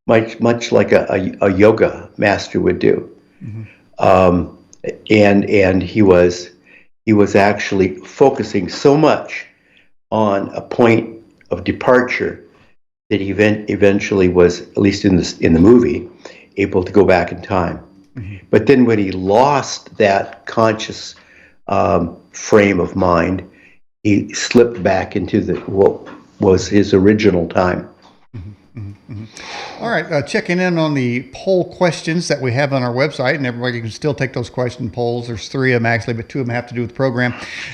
Speaker 1: much like a yoga master would do. And he was actually focusing so much on a point of departure that he eventually was, at least in the movie, able to go back in time. But then when he lost that conscious frame of mind, he slipped back into what was his original time.
Speaker 2: All right, checking in on the poll questions that we have on our website, and everybody can still take those question polls. There's 3 of them actually, but 2 of them have to do with the program.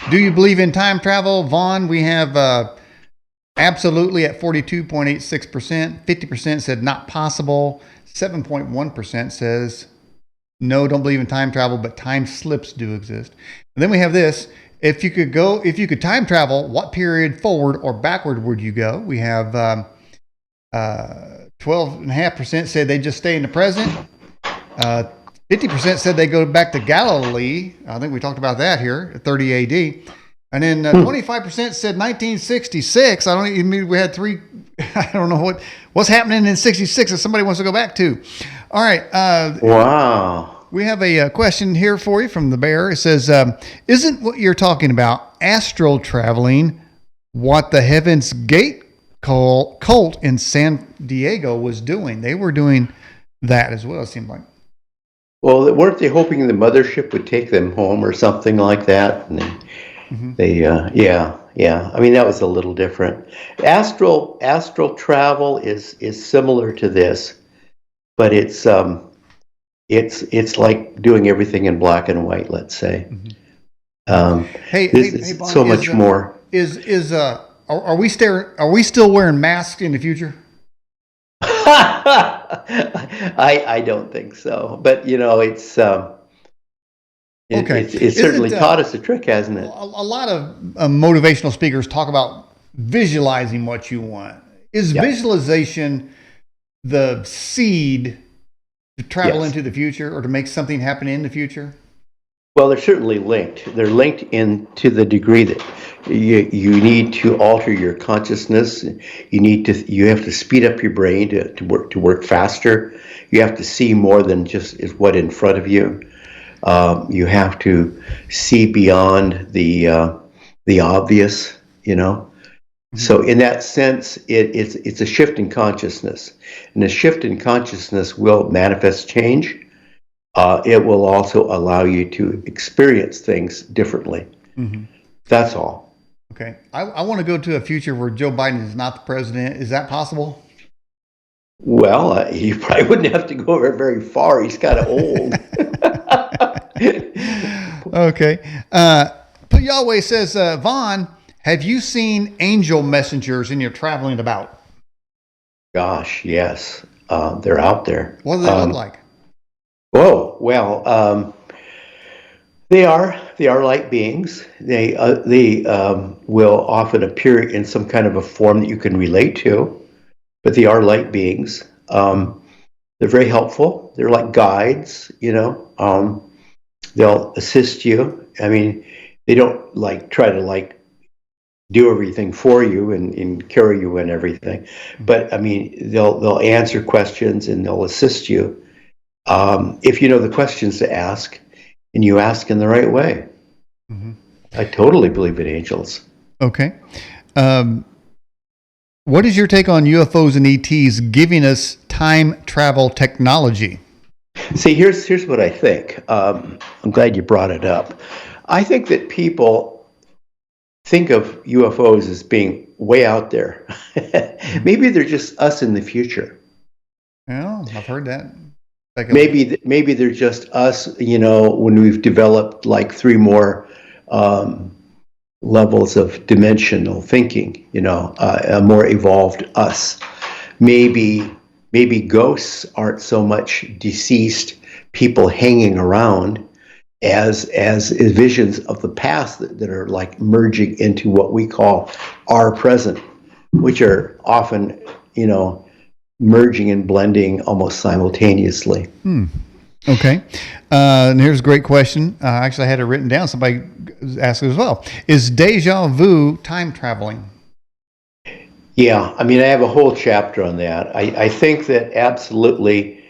Speaker 2: Do you believe in time travel? Vaughn, we have absolutely at 42.86%. 50% said not possible. 7.1% says no, don't believe in time travel, but time slips do exist. And then we have this. If you could time travel, what period forward or backward would you go? We have 12.5% said they just stay in the present. 50% said they go back to Galilee. I think we talked about that here at 30 AD. And then 25% said 1966. I don't even, we had 3. I don't know what's happening in 66 if somebody wants to go back to. All right.
Speaker 1: Wow.
Speaker 2: We have a question here for you from the Bear. It says, isn't what you're talking about, astral traveling, what the Heaven's Gate cult in San Diego was doing? They were doing that as well, it seemed like.
Speaker 1: Well, weren't they hoping the mothership would take them home or something like that? And yeah. yeah. I mean, that was a little different. Astral travel is similar to this, but it's like doing everything in black and white, let's say.
Speaker 2: Mm-hmm. Hey,
Speaker 1: This
Speaker 2: hey, hey,
Speaker 1: is
Speaker 2: Bon,
Speaker 1: so much more.
Speaker 2: are we still wearing masks in the future?
Speaker 1: I don't think so, but
Speaker 2: Okay,
Speaker 1: it's certainly
Speaker 2: isn't
Speaker 1: taught us a trick, hasn't it?
Speaker 2: a lot of motivational speakers talk about visualizing what you want? Is
Speaker 1: Yeah.
Speaker 2: visualization the seed to travel
Speaker 1: Yes.
Speaker 2: into the future or to make something happen in the future?
Speaker 1: Well, they're certainly linked. They're linked in to the degree that you need to alter your consciousness. You have to speed up your brain to work faster. You have to see more than just is what in front of you. You have to see beyond the obvious. So in that sense, it's a shift in consciousness, and a shift in consciousness will manifest change. It will also allow you to experience things differently.
Speaker 2: Mm-hmm.
Speaker 1: That's all.
Speaker 2: Okay. I want to go to a future where Joe Biden is not the president. Is that possible?
Speaker 1: Well, you probably wouldn't have to go very far. He's kind of old.
Speaker 2: Okay. But Yahweh says, Vaughn, have you seen angel messengers in your traveling about?
Speaker 1: Gosh, yes. They're out there.
Speaker 2: What do they look like?
Speaker 1: Whoa, well, they are light beings. They will often appear in some kind of a form that you can relate to, but they are light beings. They're very helpful. They're like guides, they'll assist you. I mean, they don't try to do everything for you and carry you and everything, but I mean, they'll answer questions and they'll assist you if you know the questions to ask and you ask in the right way. Mm-hmm. I totally believe in angels.
Speaker 2: Okay. What is your take on UFOs and ETs giving us time travel technology?
Speaker 1: See, here's what I think. I'm glad you brought it up. I think that people think of UFOs as being way out there. Maybe they're just us in the future.
Speaker 2: Well, I've heard that.
Speaker 1: Maybe they're just us, when we've developed like three more levels of dimensional thinking, a more evolved us. Maybe ghosts aren't so much deceased people hanging around as visions of the past that are like merging into what we call our present, which are often, merging and blending almost simultaneously.
Speaker 2: Okay. And here's a great question. Actually, I had it written down. Somebody asked it as well. Is deja vu time traveling?
Speaker 1: Yeah, I mean, I have a whole chapter on that. I think that absolutely,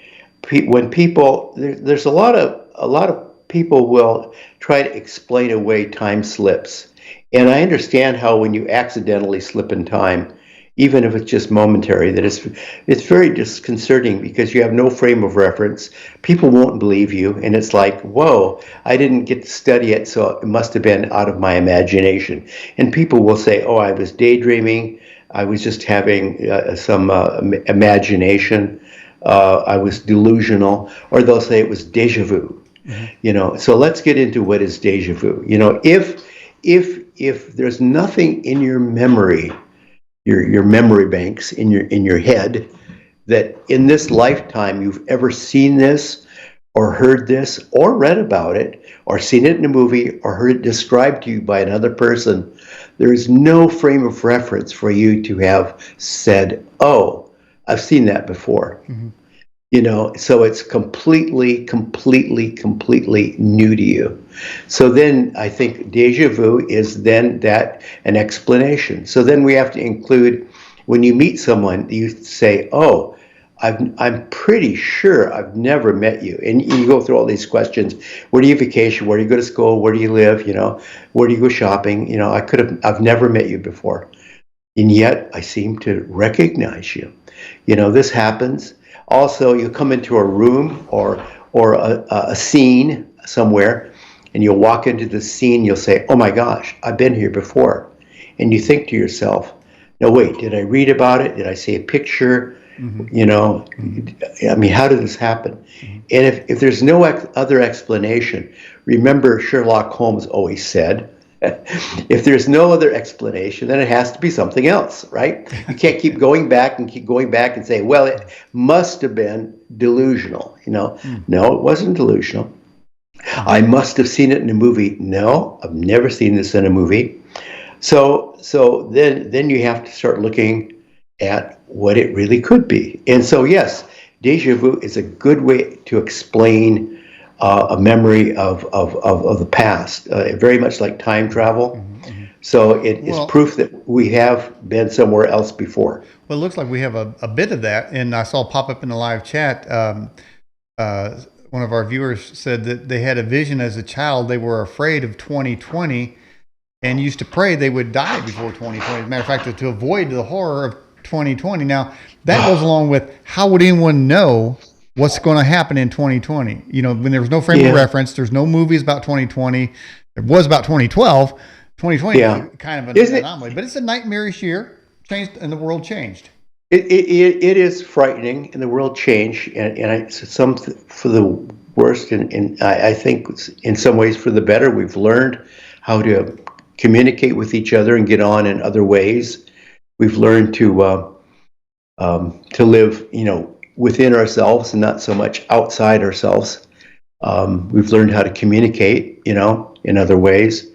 Speaker 1: when people, there's a lot of people will try to explain away time slips. And I understand how when you accidentally slip in time, even if it's just momentary, that it's very disconcerting because you have no frame of reference. People won't believe you, and it's like, whoa, I didn't get to study it, so it must have been out of my imagination. And people will say, oh, I was daydreaming, I was just having some imagination, I was delusional, or they'll say it was deja vu. Mm-hmm. So let's get into what is deja vu. If there's nothing in your memory, your memory banks in your head, that in this lifetime you've ever seen this or heard this or read about it or seen it in a movie or heard it described to you by another person, there is no frame of reference for you to have said, oh, I've seen that before. Mm-hmm. So it's completely new to you. So then I think deja vu is then that an explanation. So then we have to include, when you meet someone, you say, oh, I'm pretty sure I've never met you. And you go through all these questions. Where do you vacation? Where do you go to school? Where do you live? Where do you go shopping? I've never met you before. And yet I seem to recognize you. This happens. Also, you come into a room or a scene somewhere, and you'll walk into the scene, you'll say, oh my gosh, I've been here before. and you think to yourself, no, wait, did I read about it? Did I see a picture?
Speaker 2: Mm-hmm.
Speaker 1: You know,
Speaker 2: Mm-hmm.
Speaker 1: I mean, how did this happen?
Speaker 2: Mm-hmm.
Speaker 1: And if there's no other explanation, remember Sherlock Holmes always said, if there's no other explanation, then it has to be something else, right? You can't keep going back and say, well, it must have been delusional. You know, no, it wasn't delusional. I must have seen it in a movie. No, I've never seen this in a movie. So then you have to start looking at what it really could be. And so yes, deja vu is a good way to explain a memory of the past, very much like time travel. So it is
Speaker 2: Well,
Speaker 1: proof that we have been somewhere else before.
Speaker 2: well, it looks like we have a bit of that, and I saw pop up in the live chat. One of our viewers said that they had a vision as a child. They were afraid of 2020 and used to pray they would die before 2020. As a matter of fact, to avoid the horror of 2020. Now, that goes along with how would anyone know what's going to happen in 2020? You know, when there was no frame of reference, there's no movies about 2020. There was about 2012. 2020 is kind of an anomaly, but it's a nightmarish year. Changed, and the world changed.
Speaker 1: It is frightening, and the world changed, and some for the worst, and I think in some ways for the better. We've learned how to communicate with each other and get on in other ways. We've learned to live, you know, within ourselves and not so much outside ourselves. We've learned how to communicate, you know, in other ways.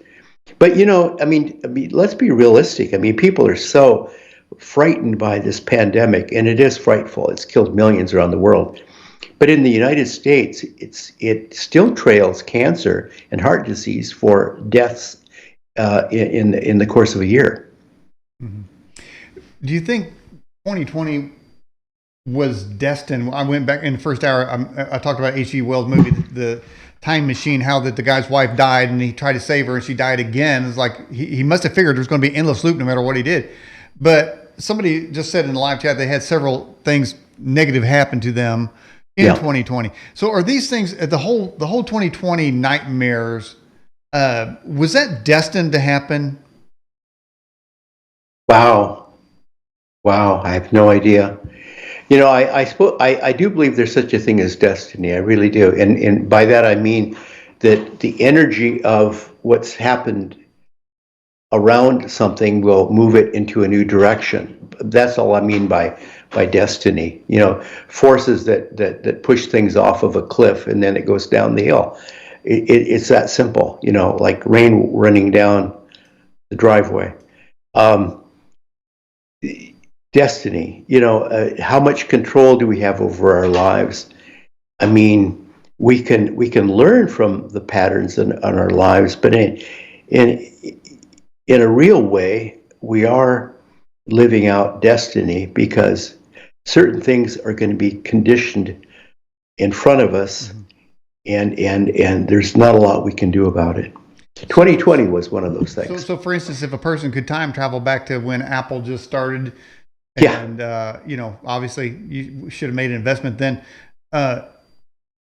Speaker 1: But you know, I mean, let's be realistic. I mean, people are so frightened by this pandemic, and it is frightful. It's killed millions around the world. But in the United States, it still trails cancer and heart disease for deaths in the course of a year.
Speaker 2: Mm-hmm. Do you think 2020 was destined? I went back in the first hour. I talked about H.G. Wells' movie, The Time Machine, how that the guy's wife died and he tried to save her and she died again. It's like he must have figured there's going to be an endless loop no matter what he did. But somebody just said in the live chat they had several things negative happen to them in 2020. So are these things, the whole 2020 nightmares, was that destined to happen?
Speaker 1: Wow, I have no idea. You know, I do believe there's such a thing as destiny. I really do, and by that I mean that the energy of what's happened around something will move it into a new direction. That's all I mean by destiny. You know, forces that push things off of a cliff and then it goes down the hill. It's that simple. You know, like rain running down the driveway. Destiny. You know, how much control do we have over our lives? I mean, we can learn from the patterns in our lives, but in a real way, we are living out destiny because certain things are going to be conditioned in front of us, and there's not a lot we can do about it. 2020 was one of those things.
Speaker 2: So for instance, if a person could time travel back to when Apple just started, and you know, obviously you should have made an investment then.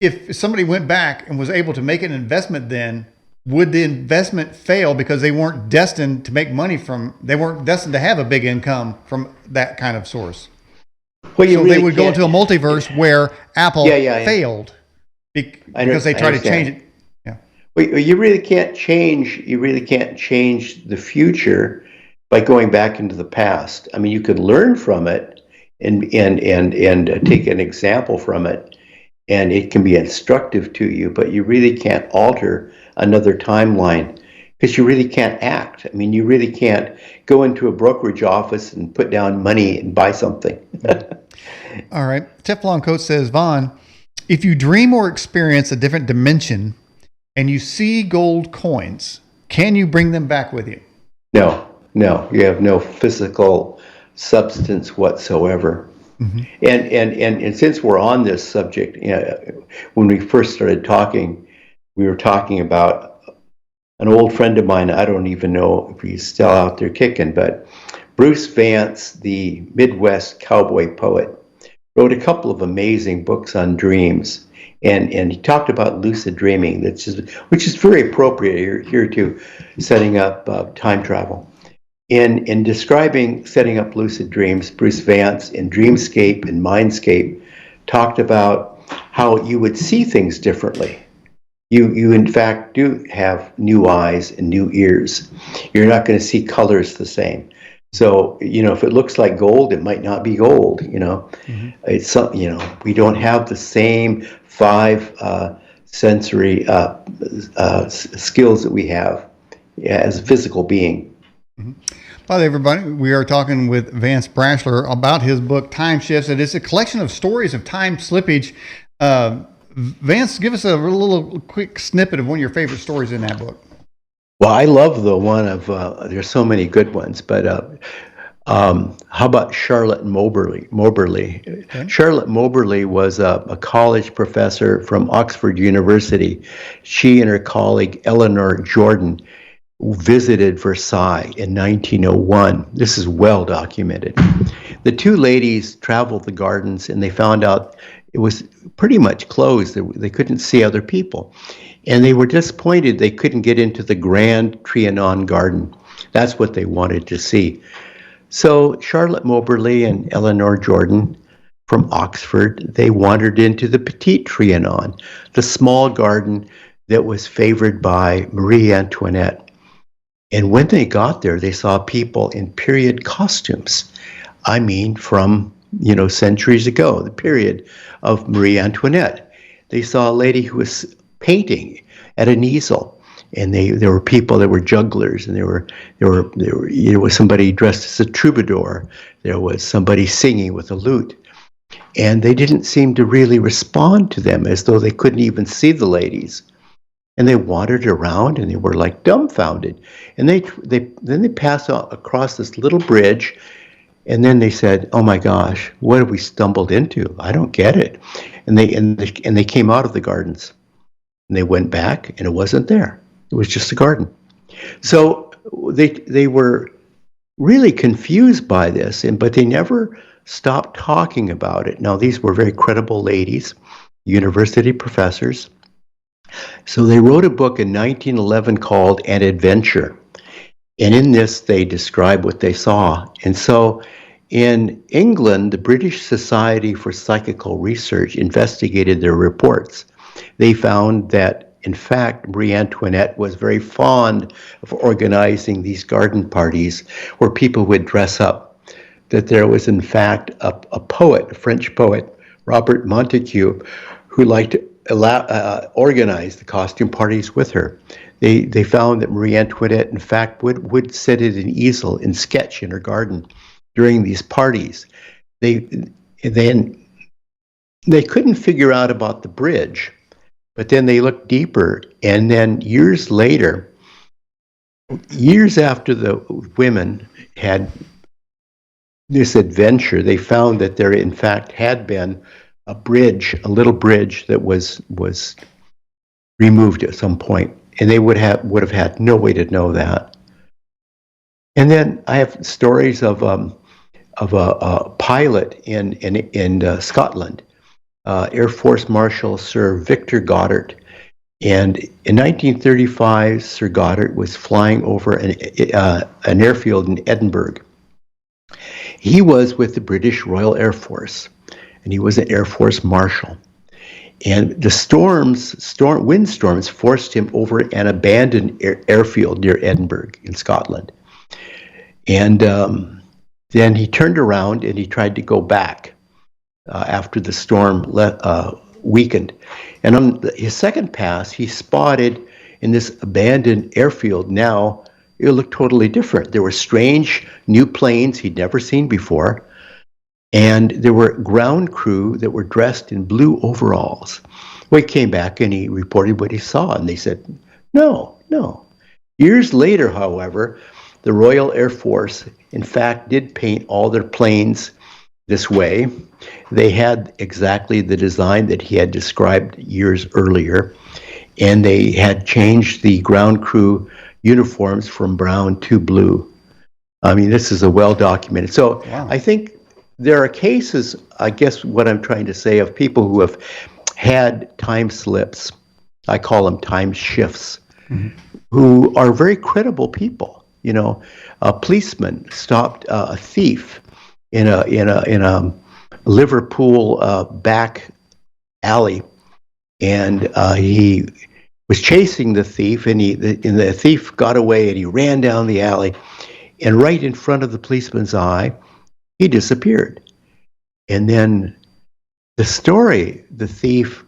Speaker 2: If somebody went back and was able to make an investment then, would the investment fail because they weren't destined to make money they weren't destined to have a big income from that kind of source?
Speaker 1: Well,
Speaker 2: so really they would go into a multiverse where Apple failed because they tried to change it. Yeah.
Speaker 1: Well, you really can't change the future by going back into the past. I mean, you could learn from it and take an example from it, and it can be instructive to you, but you really can't alter another timeline because you really can't act. I mean, you really can't go into a brokerage office and put down money and buy something.
Speaker 2: All right. Teflon Coat says, Vaughn, if you dream or experience a different dimension and you see gold coins, can you bring them back with you?
Speaker 1: No, you have no physical substance whatsoever. Mm-hmm. And since we're on this subject, you know, when we first started talking, we were talking about an old friend of mine. I don't even know if he's still out there kicking, but Bruce Vance, the Midwest cowboy poet, wrote a couple of amazing books on dreams. And he talked about lucid dreaming, which is very appropriate here to setting up time travel. In describing setting up lucid dreams, Bruce Vance in Dreamscape and Mindscape talked about how you would see things differently. You in fact do have new eyes and new ears. You're not going to see colors the same. So, if it looks like gold, it might not be gold. It's we don't have the same five sensory skills that we have as a physical being.
Speaker 2: Hi, everybody. We are talking with Vance Braschler about his book, Time Shifts. It is a collection of stories of time slippage. Vance, give us a little quick snippet of one of your favorite stories in that book.
Speaker 1: Well, I love the one of, there's so many good ones, but how about Charlotte Moberly? Okay. Charlotte Moberly was a college professor from Oxford University. She and her colleague Eleanor Jordan visited Versailles in 1901. This is well documented. The two ladies traveled the gardens and they found out it was pretty much closed. They couldn't see other people. And they were disappointed they couldn't get into the Grand Trianon Garden. That's what they wanted to see. So Charlotte Moberly and Eleanor Jordan from Oxford, they wandered into the Petit Trianon, the small garden that was favored by Marie Antoinette. And when they got there, they saw people in period costumes. I mean, from, centuries ago, the period of Marie Antoinette. They saw a lady who was painting at an easel, and there were people that were jugglers, and there was somebody dressed as a troubadour. There was somebody singing with a lute, and they didn't seem to really respond to them, as though they couldn't even see the ladies. And they wandered around and they were like dumbfounded. And then they passed across this little bridge, and then they said, "Oh my gosh, what have we stumbled into? I don't get it." And they came out of the gardens, and they went back, and it wasn't there. It was just a garden. So they were really confused by this, but they never stopped talking about it. Now, these were very credible ladies, university professors. So they wrote a book in 1911 called An Adventure. And in this, they describe what they saw. And so in England, the British Society for Psychical Research investigated their reports. They found that, in fact, Marie Antoinette was very fond of organizing these garden parties where people would dress up. That there was, in fact, a poet, a French poet, Robert Montague, who liked to organize the costume parties with her. They found that Marie Antoinette, in fact, would sit at an easel and sketch in her garden during these parties. They couldn't figure out about the bridge, but then they looked deeper, and then years after the women had this adventure, they found that there, in fact, had been a little bridge that was removed at some point, and they would have had no way to know that. And then I have stories of a pilot in Scotland, Air Force Marshal Sir Victor Goddard. And in 1935, Sir Goddard was flying over an airfield in Edinburgh. He was with the British Royal Air Force, and he was an Air Force Marshal. And the windstorms forced him over an abandoned airfield near Edinburgh in Scotland. And then he turned around and he tried to go back after the storm weakened. And on his second pass, he spotted in this abandoned airfield now, it looked totally different. There were strange new planes he'd never seen before. And there were ground crew that were dressed in blue overalls. Well, he came back and he reported what he saw, and they said, no. Years later, however, the Royal Air Force, in fact, did paint all their planes this way. They had exactly the design that he had described years earlier, and they had changed the ground crew uniforms from brown to blue. I mean, this is a well-documented. So wow. I think there are cases, I guess what I'm trying to say, of people who have had time slips. I call them time shifts, who are very credible people. A policeman stopped a thief in a Liverpool back alley, and he was chasing the thief, and the thief got away, and he ran down the alley, and right in front of the policeman's eye, he disappeared. And then the story the thief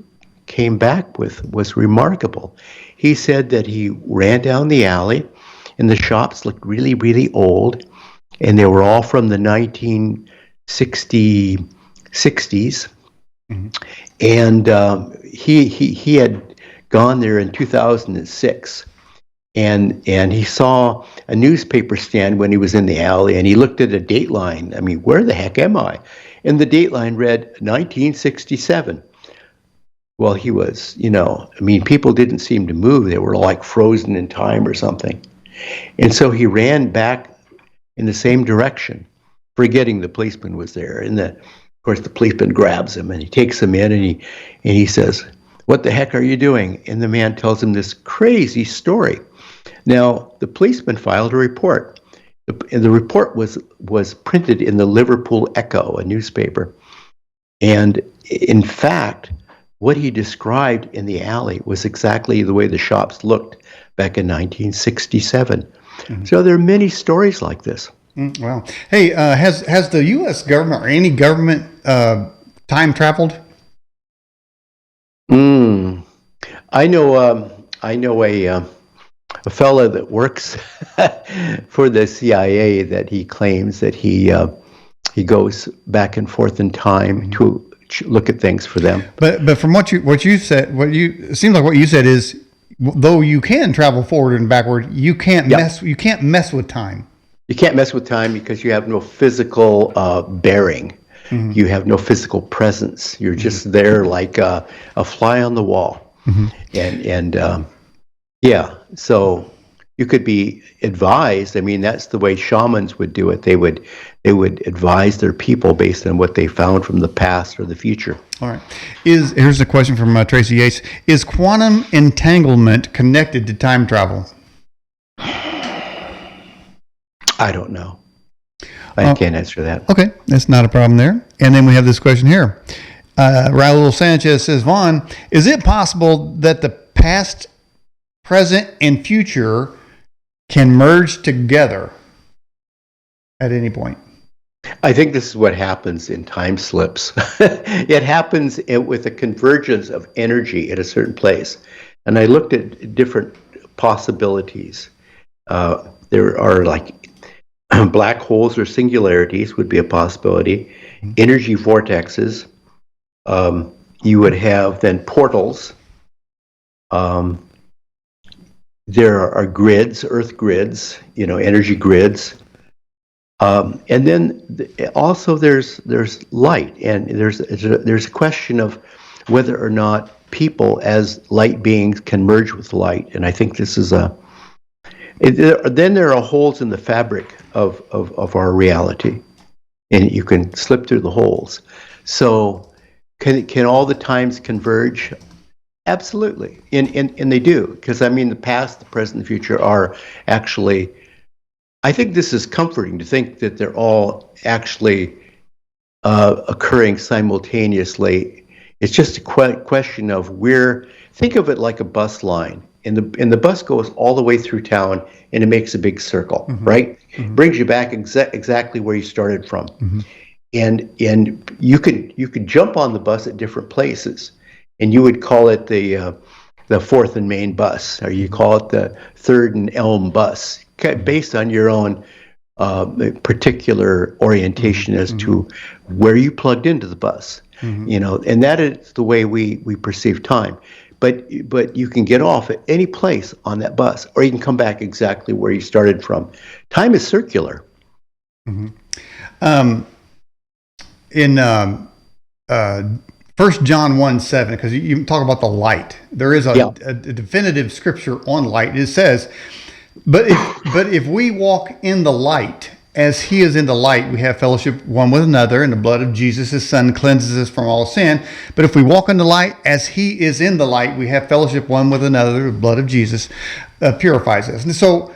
Speaker 1: came back with was remarkable. He said that he ran down the alley, and the shops looked really, really old, and they were all from the 1960s. Mm-hmm. And he had gone there in 2006, and he saw a newspaper stand when he was in the alley, and he looked at a dateline. I mean, where the heck am I? And the dateline read 1967. Well, he was, people didn't seem to move. They were like frozen in time or something. And so he ran back in the same direction, forgetting the policeman was there. And of course, the policeman grabs him, and he takes him in, and he says, "What the heck are you doing?" And the man tells him this crazy story. Now, the policeman filed a report. And the report was printed in the Liverpool Echo, a newspaper. And in fact, what he described in the alley was exactly the way the shops looked back in 1967. Mm-hmm. So there are many stories like this.
Speaker 2: Wow. Hey, has the U.S. government or any government time traveled?
Speaker 1: I know a fellow that works for the CIA that he claims that he goes back and forth in time to look at things for them.
Speaker 2: But from what you said, it seems like what you said is, though you can travel forward and backward, you can't mess with time.
Speaker 1: You can't mess with time because you have no physical bearing. Mm-hmm. You have no physical presence. You're just there like a fly on the wall. Mm-hmm. So you could be advised. I mean, that's the way shamans would do it. They would advise their people based on what they found from the past or the future.
Speaker 2: All right. Here's a question from Tracy Yates. Is quantum entanglement connected to time travel?
Speaker 1: I don't know. I can't answer that.
Speaker 2: Okay, that's not a problem there. And then we have this question here. Raul Sanchez says, Vaughn, is it possible that the past, present, and future can merge together at any point?
Speaker 1: I think this is what happens in time slips. It happens with a convergence of energy at a certain place. And I looked at different possibilities. There are like black holes or singularities would be a possibility. Energy vortexes. You would have then portals. There are grids, earth grids, energy grids. And then also there's light, and there's a question of whether or not people as light beings can merge with light. And I think this is then there are holes in the fabric of our reality, and you can slip through the holes. So can all the times converge? Absolutely, and they do, because the past, the present, and the future are actually. I think this is comforting to think that they're all actually occurring simultaneously. It's just a question of where. Think of it like a bus line, and the bus goes all the way through town, and it makes a big circle, right? Mm-hmm. Brings you back exactly where you started from, and you could jump on the bus at different places. And you would call it the 4th and Main bus, or you call it the 3rd and Elm bus, based on your own particular orientation as to where you plugged into the bus. And that is the way we perceive time. But you can get off at any place on that bus, or you can come back exactly where you started from. Time is circular.
Speaker 2: In 1 John 1:7, because you talk about the light. There is a definitive scripture on light. It says, but if we walk in the light as he is in the light, we have fellowship one with another, and the blood of Jesus, his son, cleanses us from all sin. But if we walk in the light as he is in the light, we have fellowship one with another. The blood of Jesus purifies us. And so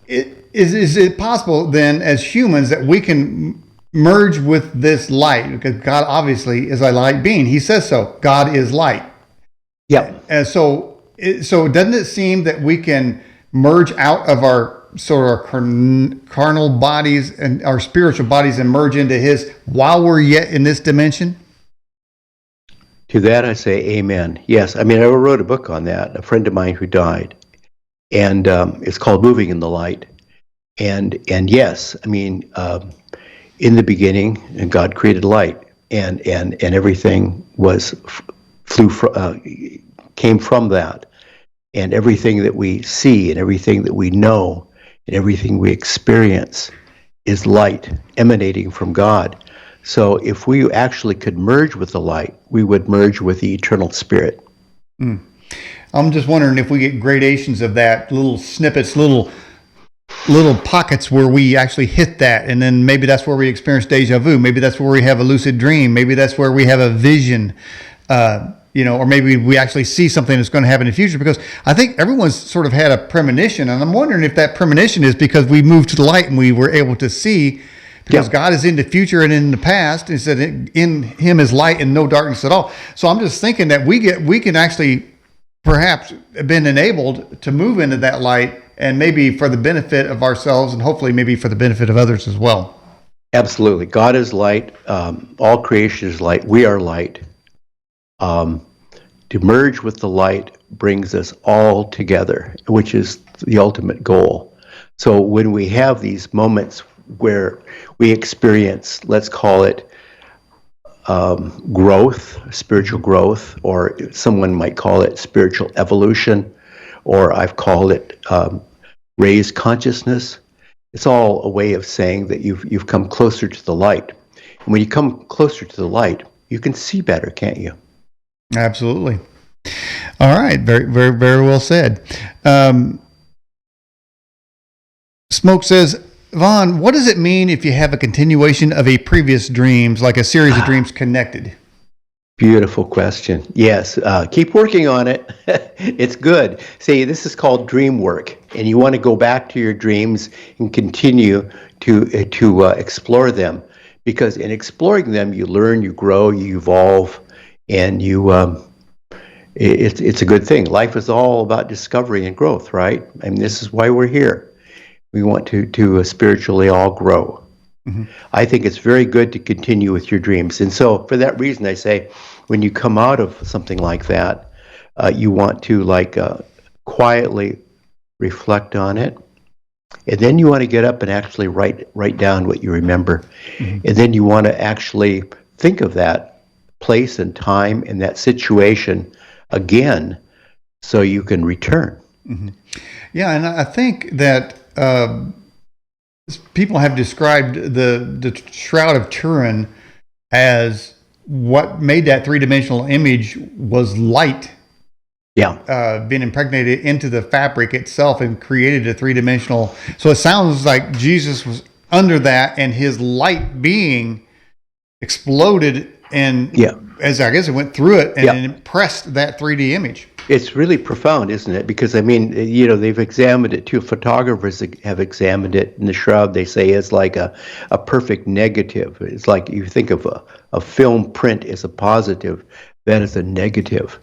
Speaker 2: Is it possible then, as humans, that we can merge with this light? Because God obviously is a light being. He says so. God is light.
Speaker 1: Yep.
Speaker 2: And so doesn't it seem that we can merge out of our sort of carnal bodies and our spiritual bodies and merge into His while we're yet in this dimension?
Speaker 1: To that I say amen. Yes, I mean, I wrote a book on that, a friend of mine who died, and it's called Moving in the Light. And yes, I mean, in the beginning, God created light, and everything came from that, and everything that we see and everything that we know and everything we experience is light emanating from God. So if we actually could merge with the light, we would merge with the eternal spirit.
Speaker 2: I'm just wondering if we get gradations of that, little snippets, little pockets where we actually hit that, and then maybe that's where we experience deja vu. Maybe that's where we have a lucid dream. Maybe that's where we have a vision, or maybe we actually see something that's going to happen in the future. Because I think everyone's sort of had a premonition, and I'm wondering if that premonition is because we moved to the light and we were able to see. Because God is in the future and in the past, and said in Him is light and no darkness at all. So I'm just thinking that we can actually perhaps have been enabled to move into that light, and maybe for the benefit of ourselves, and hopefully maybe for the benefit of others as well.
Speaker 1: Absolutely, God is light. All creation is light. We are light. To merge with the light brings us all together, which is the ultimate goal. So when we have these moments where we experience, let's call it growth, spiritual growth, or someone might call it spiritual evolution, or I've called it raised consciousness. It's all a way of saying that you've come closer to the light. And when you come closer to the light, you can see better, can't you?
Speaker 2: Absolutely. All right. Very, very, very well said. Smoke says, Vaughn, what does it mean if you have a continuation of a previous dreams, like a series of dreams connected?
Speaker 1: Beautiful question. Yes, keep working on it. It's good. See, this is called dream work, and you want to go back to your dreams and continue to explore them, because in exploring them, you learn, you grow, you evolve, and it's a good thing. Life is all about discovery and growth, right? I mean, this is why we're here. We want to spiritually all grow. Mm-hmm. I think it's very good to continue with your dreams. And so for that reason, I say, when you come out of something like that, you want to quietly reflect on it. And then you want to get up and actually write down what you remember. Mm-hmm. And then you want to actually think of that place and time and that situation again so you can return.
Speaker 2: Mm-hmm. Yeah, and I think that people have described the Shroud of Turin as what made that three-dimensional image was light. Yeah. Being impregnated into the fabric itself and created a three-dimensional. So it sounds like Jesus was under that, and his light being exploded, and as I guess it went through it and impressed that 3D image.
Speaker 1: It's really profound, isn't it? Because, I mean, they've examined it too. Photographers have examined it, and the shroud, they say, is like a perfect negative. It's like you think of a film print as a positive, that is a negative.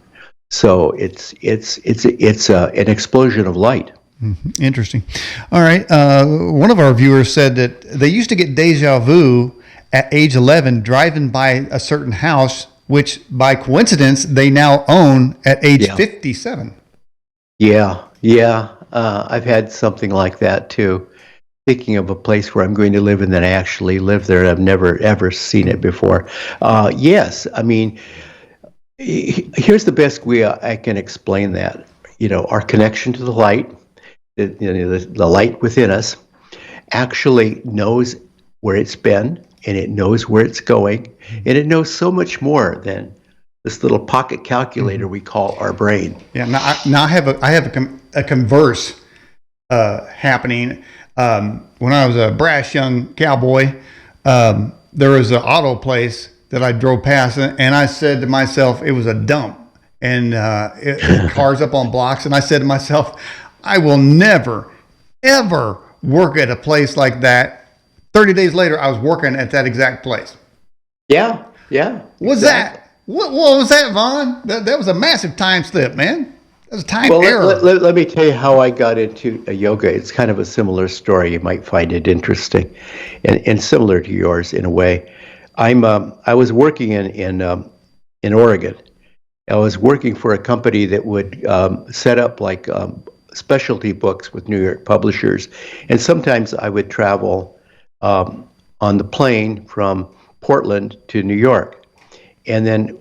Speaker 1: So it's an explosion of light.
Speaker 2: Mm-hmm. Interesting. All right. One of our viewers said that they used to get deja vu at age 11 driving by a certain house, which by coincidence they now own at age 57.
Speaker 1: Yeah. I've had something like that too. Thinking of a place where I'm going to live, and then I actually live there. I've never ever seen it before. Yes, I mean, here's the best way I can explain that. Our connection to the light, the light within us, actually knows where it's been, and it knows where it's going, and it knows so much more than this little pocket calculator we call our brain.
Speaker 2: Yeah. Now I have a converse happening. When I was a brash young cowboy, there was an auto place that I drove past, and I said to myself, it was a dump, and cars up on blocks, and I said to myself, I will never, ever work at a place like that. 30 days later, I was working at that exact place.
Speaker 1: Yeah, yeah,
Speaker 2: What's
Speaker 1: exactly.
Speaker 2: that? What was that, Vaughn? That was a massive time slip, man. That was time
Speaker 1: Well,
Speaker 2: error.
Speaker 1: let me tell you how I got into yoga. It's kind of a similar story. You might find it interesting, and similar to yours in a way. I was working in Oregon. I was working for a company that would set up like specialty books with New York publishers, and sometimes I would travel on the plane from Portland to New York. And then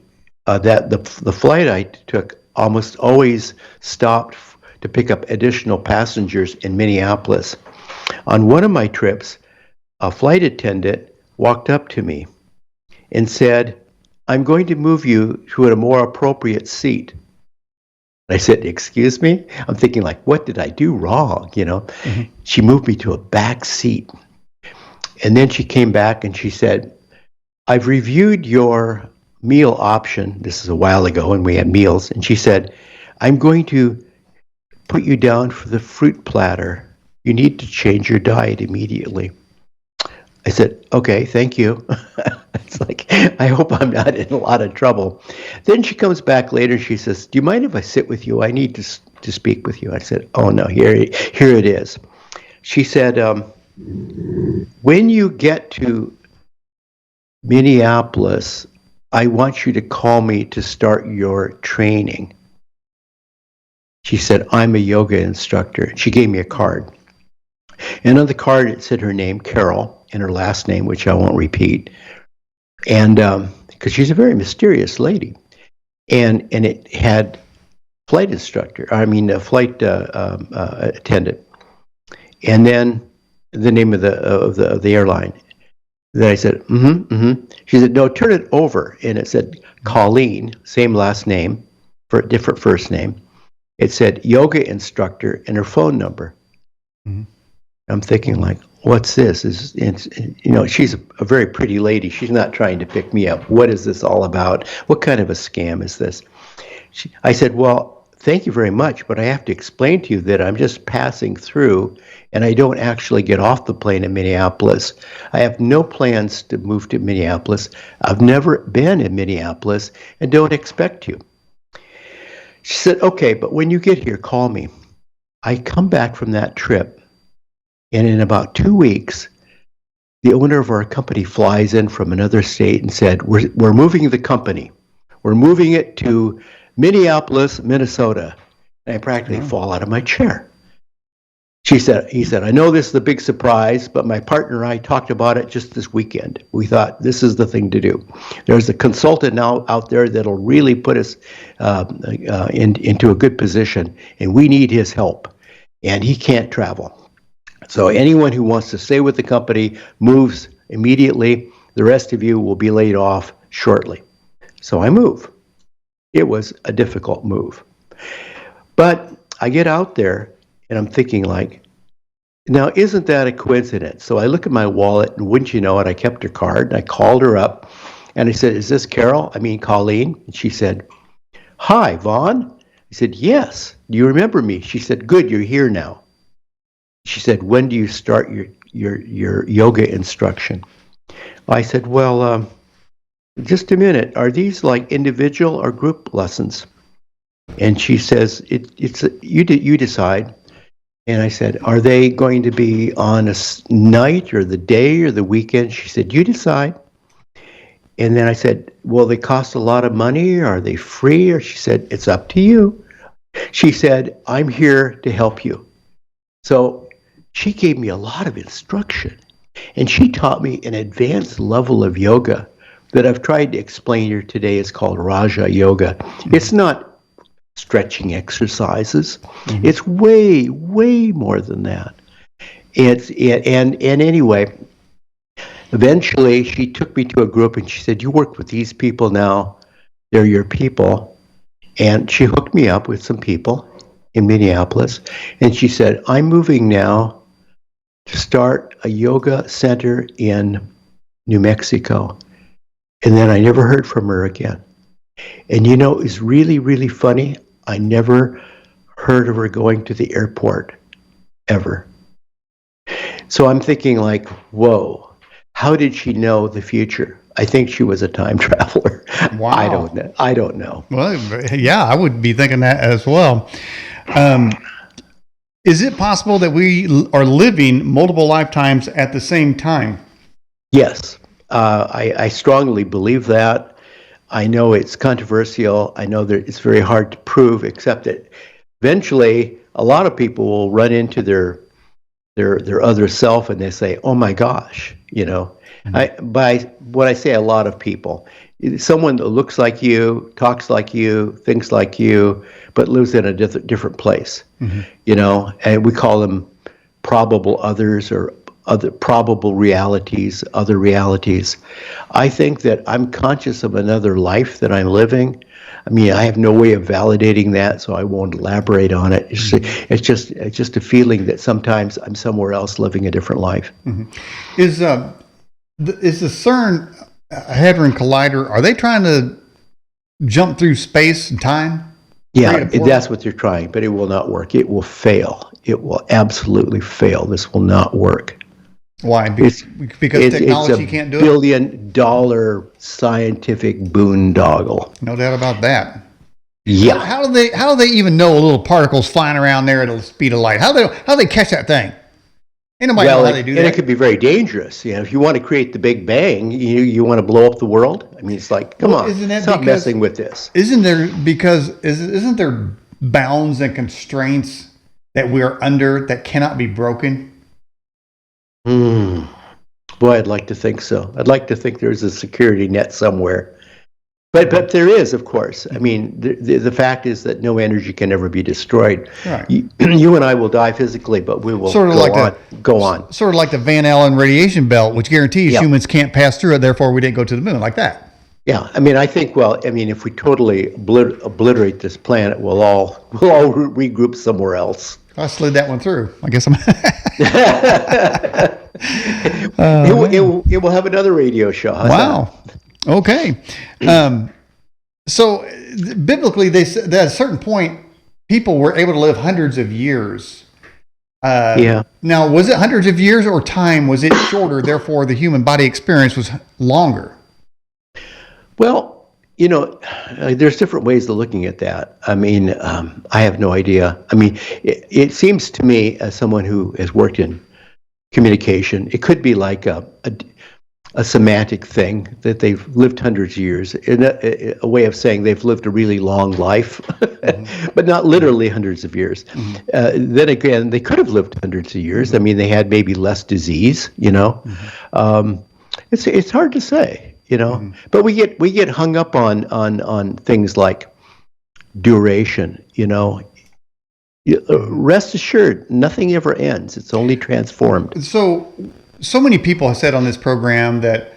Speaker 1: that the flight I took almost always stopped to pick up additional passengers in Minneapolis. On one of my trips, a flight attendant walked up to me and said, "I'm going to move you to a more appropriate seat." I said, "Excuse me?" I'm thinking like, what did I do wrong?
Speaker 2: Mhm.
Speaker 1: She moved me to a back seat. And then she came back and she said, "I've reviewed your meal option." This is a while ago when we had meals. And she said, "I'm going to put you down for the fruit platter. You need to change your diet immediately." I said, "Okay, thank you." It's like, I hope I'm not in a lot of trouble. Then she comes back later. She says, "Do you mind if I sit with you? I need to speak with you." I said, "Oh, no, here it is." She said, "When you get to Minneapolis, I want you to call me to start your training." She said, "I'm a yoga instructor." She gave me a card. And on the card, it said her name, Carol, and her last name, which I won't repeat. And because she's a very mysterious lady. And it had flight instructor, I mean, a flight attendant. And then the name of the airline. Then I said, She said, "No, turn it over." And it said, Colleen, same last name, for a different first name. It said yoga instructor and her phone number.
Speaker 2: Mhm.
Speaker 1: I'm thinking like, what's this? She's a very pretty lady. She's not trying to pick me up. What is this all about? What kind of a scam is this? I said, "Well, thank you very much, but I have to explain to you that I'm just passing through and I don't actually get off the plane in Minneapolis. I have no plans to move to Minneapolis. I've never been in Minneapolis and don't expect to." She said, "Okay, but when you get here, call me." I come back from that trip, and in about 2 weeks, the owner of our company flies in from another state and said, we're moving the company. We're moving it to Minneapolis, Minnesota." And I practically
Speaker 2: Oh.
Speaker 1: fall out of my chair. He said, "I know this is the big surprise, but my partner and I talked about it just this weekend. We thought this is the thing to do. There's a consultant now out there that'll really put us into a good position, and we need his help. And he can't travel. So anyone who wants to stay with the company moves immediately. The rest of you will be laid off shortly." So I move. It was a difficult move. But I get out there and I'm thinking like, now isn't that a coincidence? So I look at my wallet and wouldn't you know it, I kept her card and I called her up and I said, "Is this Carol? I mean, Colleen?" And she said, "Hi, Vaughn." I said, "Yes. Do you remember me?" She said, "Good, you're here now." She said, "When do you start your yoga instruction?" I said, "Well, just a minute. Are these like individual or group lessons?" And she says, You decide." And I said, "Are they going to be on a night or the day or the weekend?" She said, "You decide." And then I said, "Will they cost a lot of money? Are they free?" Or she said, "It's up to you." She said, "I'm here to help you." So she gave me a lot of instruction. And she taught me an advanced level of yoga that I've tried to explain here today. Is called Raja Yoga. It's not stretching exercises.
Speaker 2: Mhm.
Speaker 1: It's way, way more than that. And anyway, eventually she took me to a group and she said, "You work with these people now. They're your people." And she hooked me up with some people in Minneapolis. And she said, "I'm moving now to start a yoga center in New Mexico." And then I never heard from her again. And it's really, really funny. I never heard of her going to the airport ever. So I'm thinking like, whoa, how did she know the future? I think she was a time traveler. I don't
Speaker 2: Wow.
Speaker 1: know. I don't know.
Speaker 2: Well, yeah, I would be thinking that as well. Um, is it possible that we are living multiple lifetimes at the same time?
Speaker 1: Yes, I strongly believe that. I know it's controversial. I know that it's very hard to prove, except that eventually a lot of people will run into their other self and they say, "Oh my gosh," you know. By what I say, a lot of people, someone that looks like you, talks like you, thinks like you, but lives in a different place, you know, and we call them probable others or other probable realities, other realities. I think that I'm conscious of another life that I'm living. I mean, I have no way of validating that, so I won't elaborate on it. It's just a feeling that sometimes I'm somewhere else living a different life.
Speaker 2: Is is the CERN Hadron Collider? Are they trying to jump through space and time?
Speaker 1: Yeah, that's what they're trying, but it will not work. It will fail. It will absolutely fail. This will not work.
Speaker 2: Why? Because technology can't do it?
Speaker 1: $1 billion scientific boondoggle.
Speaker 2: No doubt about that.
Speaker 1: Yeah.
Speaker 2: How do they even know a little particle's flying around there at the speed of light? How do they catch that thing? Ain't nobody know how they do that.
Speaker 1: And it could be very dangerous. You know, if you want to create the Big Bang, you want to blow up the world. I mean, it's like, come on, stop messing with this.
Speaker 2: Isn't there bounds and constraints that we are under that cannot be broken?
Speaker 1: Boy, I'd like to think so. I'd like to think there's a security net somewhere. But there is, of course. I mean, the fact is that no energy can ever be destroyed.
Speaker 2: Right.
Speaker 1: You and I will die physically, but we will go on.
Speaker 2: Sort of like the Van Allen radiation belt, which guarantees humans can't pass through it, therefore we didn't go to the moon, like that.
Speaker 1: Yeah, I mean, I think, if we totally obliterate this planet, we'll all regroup somewhere else.
Speaker 2: I slid that one through. I guess I'm...
Speaker 1: It will have another radio show.
Speaker 2: Wow. Okay. So biblically, they said that at a certain point, people were able to live hundreds of years. Now, was it hundreds of years or time? Was it shorter? Therefore, the human body experience was longer.
Speaker 1: Well, there's different ways of looking at that. I mean, I have no idea. I mean, it seems to me, as someone who has worked in communication, it could be like a semantic thing that they've lived hundreds of years, in a way of saying they've lived a really long life, but not literally hundreds of years. Then again, they could have lived hundreds of years. I mean, they had maybe less disease. It's hard to say. But we get hung up on things like duration. Rest assured, nothing ever ends. It's only transformed.
Speaker 2: So many people have said on this program that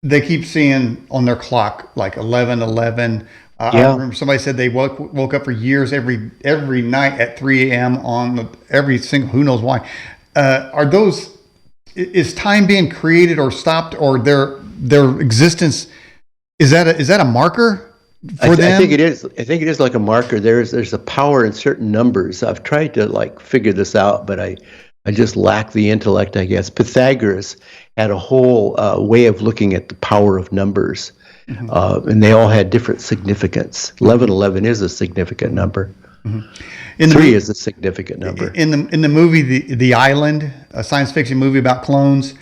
Speaker 2: they keep seeing on their clock like 11:11. I remember somebody said they woke up for years every night at 3 a.m. on every single, who knows why. Is time being created or stopped, or their existence, is that a marker for them?
Speaker 1: I think it is. I think it is like a marker. There's a power in certain numbers. I've tried to figure this out, but I just lack the intellect, I guess. Pythagoras had a whole way of looking at the power of numbers, and they all had different significance. 1111 is a significant number. 3 is a significant number.
Speaker 2: In the movie The Island, a science fiction movie about clones,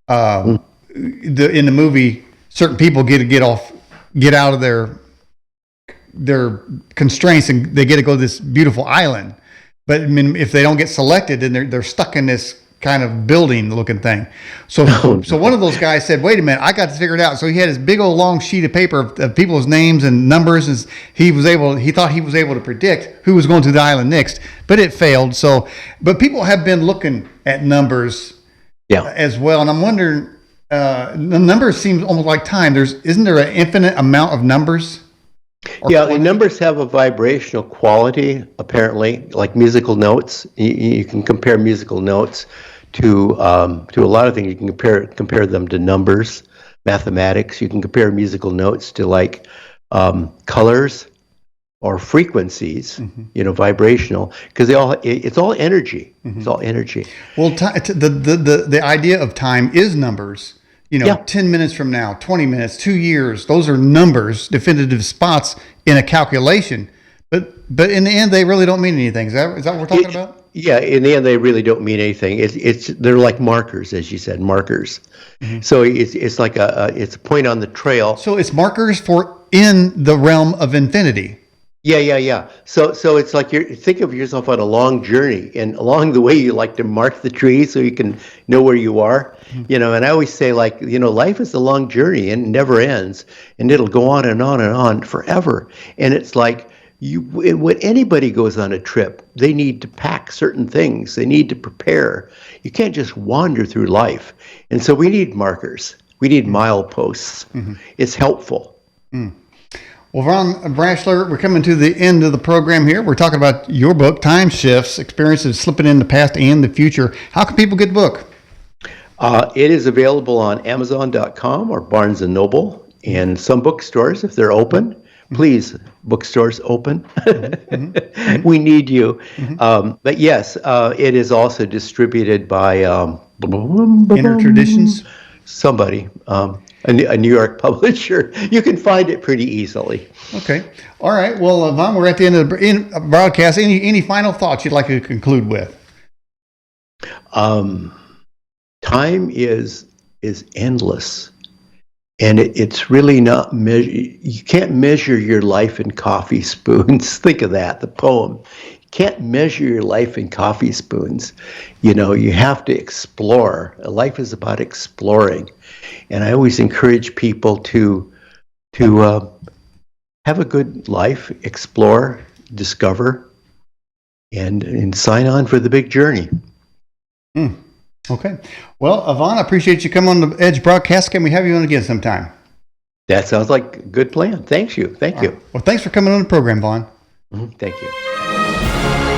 Speaker 2: in the movie, certain people get out of their constraints, and they get to go to this beautiful island. But I mean, if they don't get selected, then they're stuck in this kind of building looking thing. So one of those guys said, "Wait a minute, I got to figure it out." So he had this big old long sheet of paper of people's names and numbers, and he thought he was able to predict who was going to the island next, but it failed. But people have been looking at numbers, as well, and I'm wondering, the numbers seem almost like time. Isn't there an infinite amount of numbers?
Speaker 1: The numbers have a vibrational quality, apparently, like musical notes. You can compare musical notes to a lot of things. You can compare them to numbers, mathematics. You can compare musical notes to colors. or frequencies, vibrational, because it's all energy. It's all energy.
Speaker 2: Well, the idea of time is numbers.
Speaker 1: Yeah.
Speaker 2: 10 minutes from now, 20 minutes, 2 years, those are numbers, definitive spots in a calculation. But in the end, they really don't mean anything. Is that what we're talking about?
Speaker 1: Yeah, in the end, they really don't mean anything. They're like markers, as you said, markers. So it's like it's a point on the trail.
Speaker 2: So it's markers for in the realm of infinity.
Speaker 1: Yeah. So it's like think of yourself on a long journey, and along the way you like to mark the tree so you can know where you are. And I always say, like, life is a long journey and it never ends, and it'll go on and on and on forever. And it's like when anybody goes on a trip, they need to pack certain things. They need to prepare. You can't just wander through life. And so we need markers. We need mileposts. It's helpful.
Speaker 2: Well, Von Braschler, we're coming to the end of the program here. We're talking about your book, Time Shifts, Experiences Slipping in the Past and the Future. How can people get the book?
Speaker 1: It is available on Amazon.com or Barnes & Noble and some bookstores if they're open. Please, bookstores open. We need you. But yes, it is also distributed by
Speaker 2: Inner Traditions?
Speaker 1: Somebody, a New York publisher. You can find it pretty easily.
Speaker 2: Okay. All right. Well, Von, we're at the end of the broadcast. Any final thoughts you'd like to conclude with?
Speaker 1: Time is endless. And it's really not you can't measure your life in coffee spoons. Think of that, the poem. You can't measure your life in coffee spoons. You have to explore. Life is about exploring. And I always encourage people to have a good life, explore, discover, and sign on for the big journey.
Speaker 2: Okay. Well, Von, I appreciate you coming on the Edge broadcast. Can we have you on again sometime?
Speaker 1: That sounds like a good plan. Thank you.
Speaker 2: Well, thanks for coming on the program, Von.
Speaker 1: Thank you.